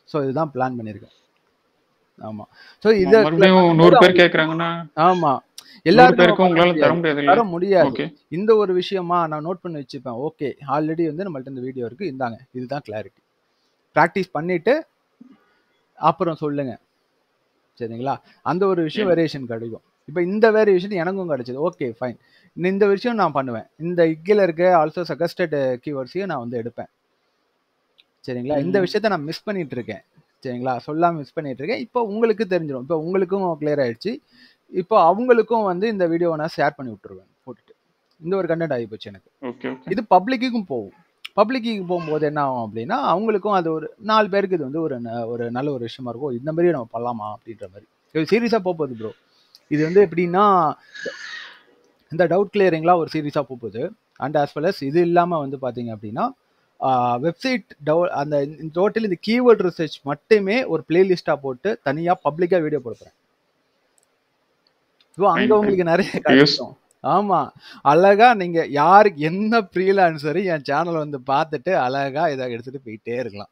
ஸோ இதுதான் பிளான் பண்ணியிருக்கேன். ஆமா. சோ இத 100 பேர் கேக்குறாங்கன்னா ஆமா. எல்லாருக்கும் தர முடியாது. இந்த ஒரு விஷயமா நான் நோட் பண்ணி வச்சுப்பேன். ஓகே ஆல்ரெடி வந்து நம்மள்ட்ட இந்த வீடியோ இருக்கு, இந்தாங்க இதுதான் கிளாரிட்டி. ப்ராக்டிஸ் பண்ணிட்டு அப்புறம் சொல்லுங்க. சரிங்களா. அந்த ஒரு விஷயம் வேரியேஷன் கிடைக்கும். இப்போ இந்த வேரியேஷன் எனக்கும் கிடைச்சது. Okay fine. இந்த விஷயம் நான் பண்ணுவேன். இந்த இக்கில இருக்க ஆல்சோ சஜஸ்டட் கீவேர்ட்ஸையும் நான் வந்து எடுப்பேன். சரிங்களா. இந்த விஷயத்த நான் மிஸ் பண்ணிட்டு இருக்கேன். சரிங்களா. சொல்லாமல் மிஸ் பண்ணிட்டு இருக்கேன். இப்போ உங்களுக்கு தெரிஞ்சிடும். இப்போ உங்களுக்கும் கிளியர் ஆயிடுச்சு. இப்போ அவங்களுக்கும் வந்து இந்த வீடியோவை நான் ஷேர் பண்ணி விட்டுருவேன் போட்டுட்டு. இந்த ஒரு கண்டென்ட் ஆகி போச்சு எனக்கு. இது பப்ளிக்குக்கும் போகும். பப்ளிக்கு போகும்போது என்ன ஆகும் அப்படின்னா அவங்களுக்கும் அது ஒரு 4 பேருக்கு இது வந்து ஒரு நல்ல ஒரு விஷயமா இருக்கும். இந்த மாதிரி நம்ம பண்ணலாமா அப்படின்ற மாதிரி இது சீரியஸாக போகுது ப்ரோ. இது வந்து எப்படின்னா இந்த டவுட் கிளியரிங்லாம் ஒரு சீரியஸாக போகுது. அண்ட் ஆஸ் வெல் அஸ் இது இல்லாமல் வந்து பார்த்தீங்க அப்படின்னா வெப்சைட் அந்த டோட்டல் இந்த கீவேர்ட் ரிசர்ச் மட்டுமே ஒரு பிளேலிஸ்டா போட்டு தனியா பப்ளிக்கா வீடியோ போடுறேன். அங்க உங்களுக்கு நிறைய கிடைக்கும். ஆமா அழகா நீங்க யாருக்கு என்ன ஃப்ரீலான்சர் என் சேனல் வந்து பார்த்துட்டு அழகா இதை எடுத்துட்டு போயிட்டே இருக்கலாம்.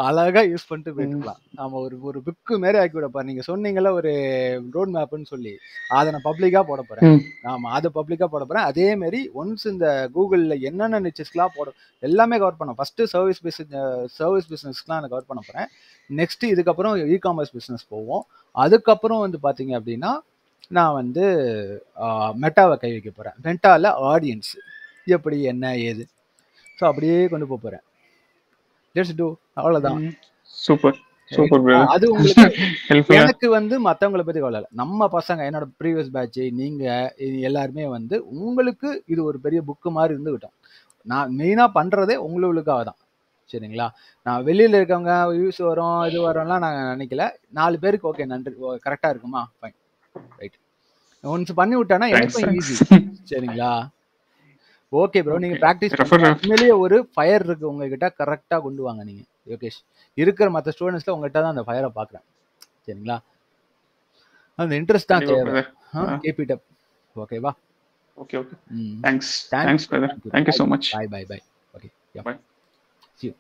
அழகா யூஸ் பண்ணிட்டு போயிட்டுக்கலாம். நாம ஒரு புக்கு மாரி ஆக்கி விடப்பா. நீங்க சொன்னீங்கல்ல ஒரு ரோட் மேப்னு சொல்லி அதை நான் பப்ளிக்கா போட போறேன். ஆமா அதை பப்ளிக்கா போட போறேன். அதே மாதிரி ஒன்ஸ் இந்த கூகுள்ல என்னென்ன நிச்சஸ்லாம் எல்லாமே கவர் பண்ணோம். ஃபர்ஸ்ட் சர்வீஸ் பிசினஸ்லாம் நான் கவர் பண்ண போறேன். நெக்ஸ்ட் இதுக்கப்புறம் இ-காமர்ஸ் பிசினஸ் போவோம். அதுக்கப்புறம் வந்து பாத்தீங்க அப்படின்னா நான் வந்து மெட்டாவை கை வைக்க போறேன். மெட்டால ஆடியன்ஸ் எப்படி என்ன ஏது ஸோ அப்படியே கொண்டு போறேன். Let's do. அவ்வளவுதான். சூப்பர். Super brother. அது உங்களுக்கு ஹெல்ப்ஃபுல்லா. எனக்கு வந்து மத்தவங்கள பத்தி கவலை இல்ல. நம்ம பசங்க என்னோட ப்ரீவியஸ் பேட்ச் நீங்க எல்லாருமே வந்து உங்களுக்கு இது ஒரு பெரிய புக் மாதிரி இருந்துகிட்டோம். நான் மெயினா பண்றதே உங்களுக்காக தான். சரிங்களா? நான் வெளியில இருக்கவங்க வியூஸ் வரும் இது வரும்லாம் நான் நினைக்கல. 4 பேருக்கு ஓகே நன்றி கரெக்டா இருக்குமா? Fine right. ஒன்ஸ் பண்ணி விட்டானா எனக்கும் ஈஸி. சரிங்களா? ஓகே ப்ரோ, நீங்க பிராக்டிஸ் பண்ணுங்க. உண்மையிலேயே ஒரு ஃபயர் இருக்கு உங்ககிட்ட, கரெக்டா கொண்டு வாங்க நீங்க யோகேஷ். இருக்கிற மற்ற ஸ்டூடெண்ட்ஸ்ல உங்ககிட்ட தான் அந்த ஃபயரை பாக்குறேன். சரிங்களா? அந்த இன்ட்ரெஸ்ட் தான் தேவை. Keep it up. ஓகேவா? Okay okay. Thanks brother. Thank you so much. Bye. Okay. Yeah. Bye. See you.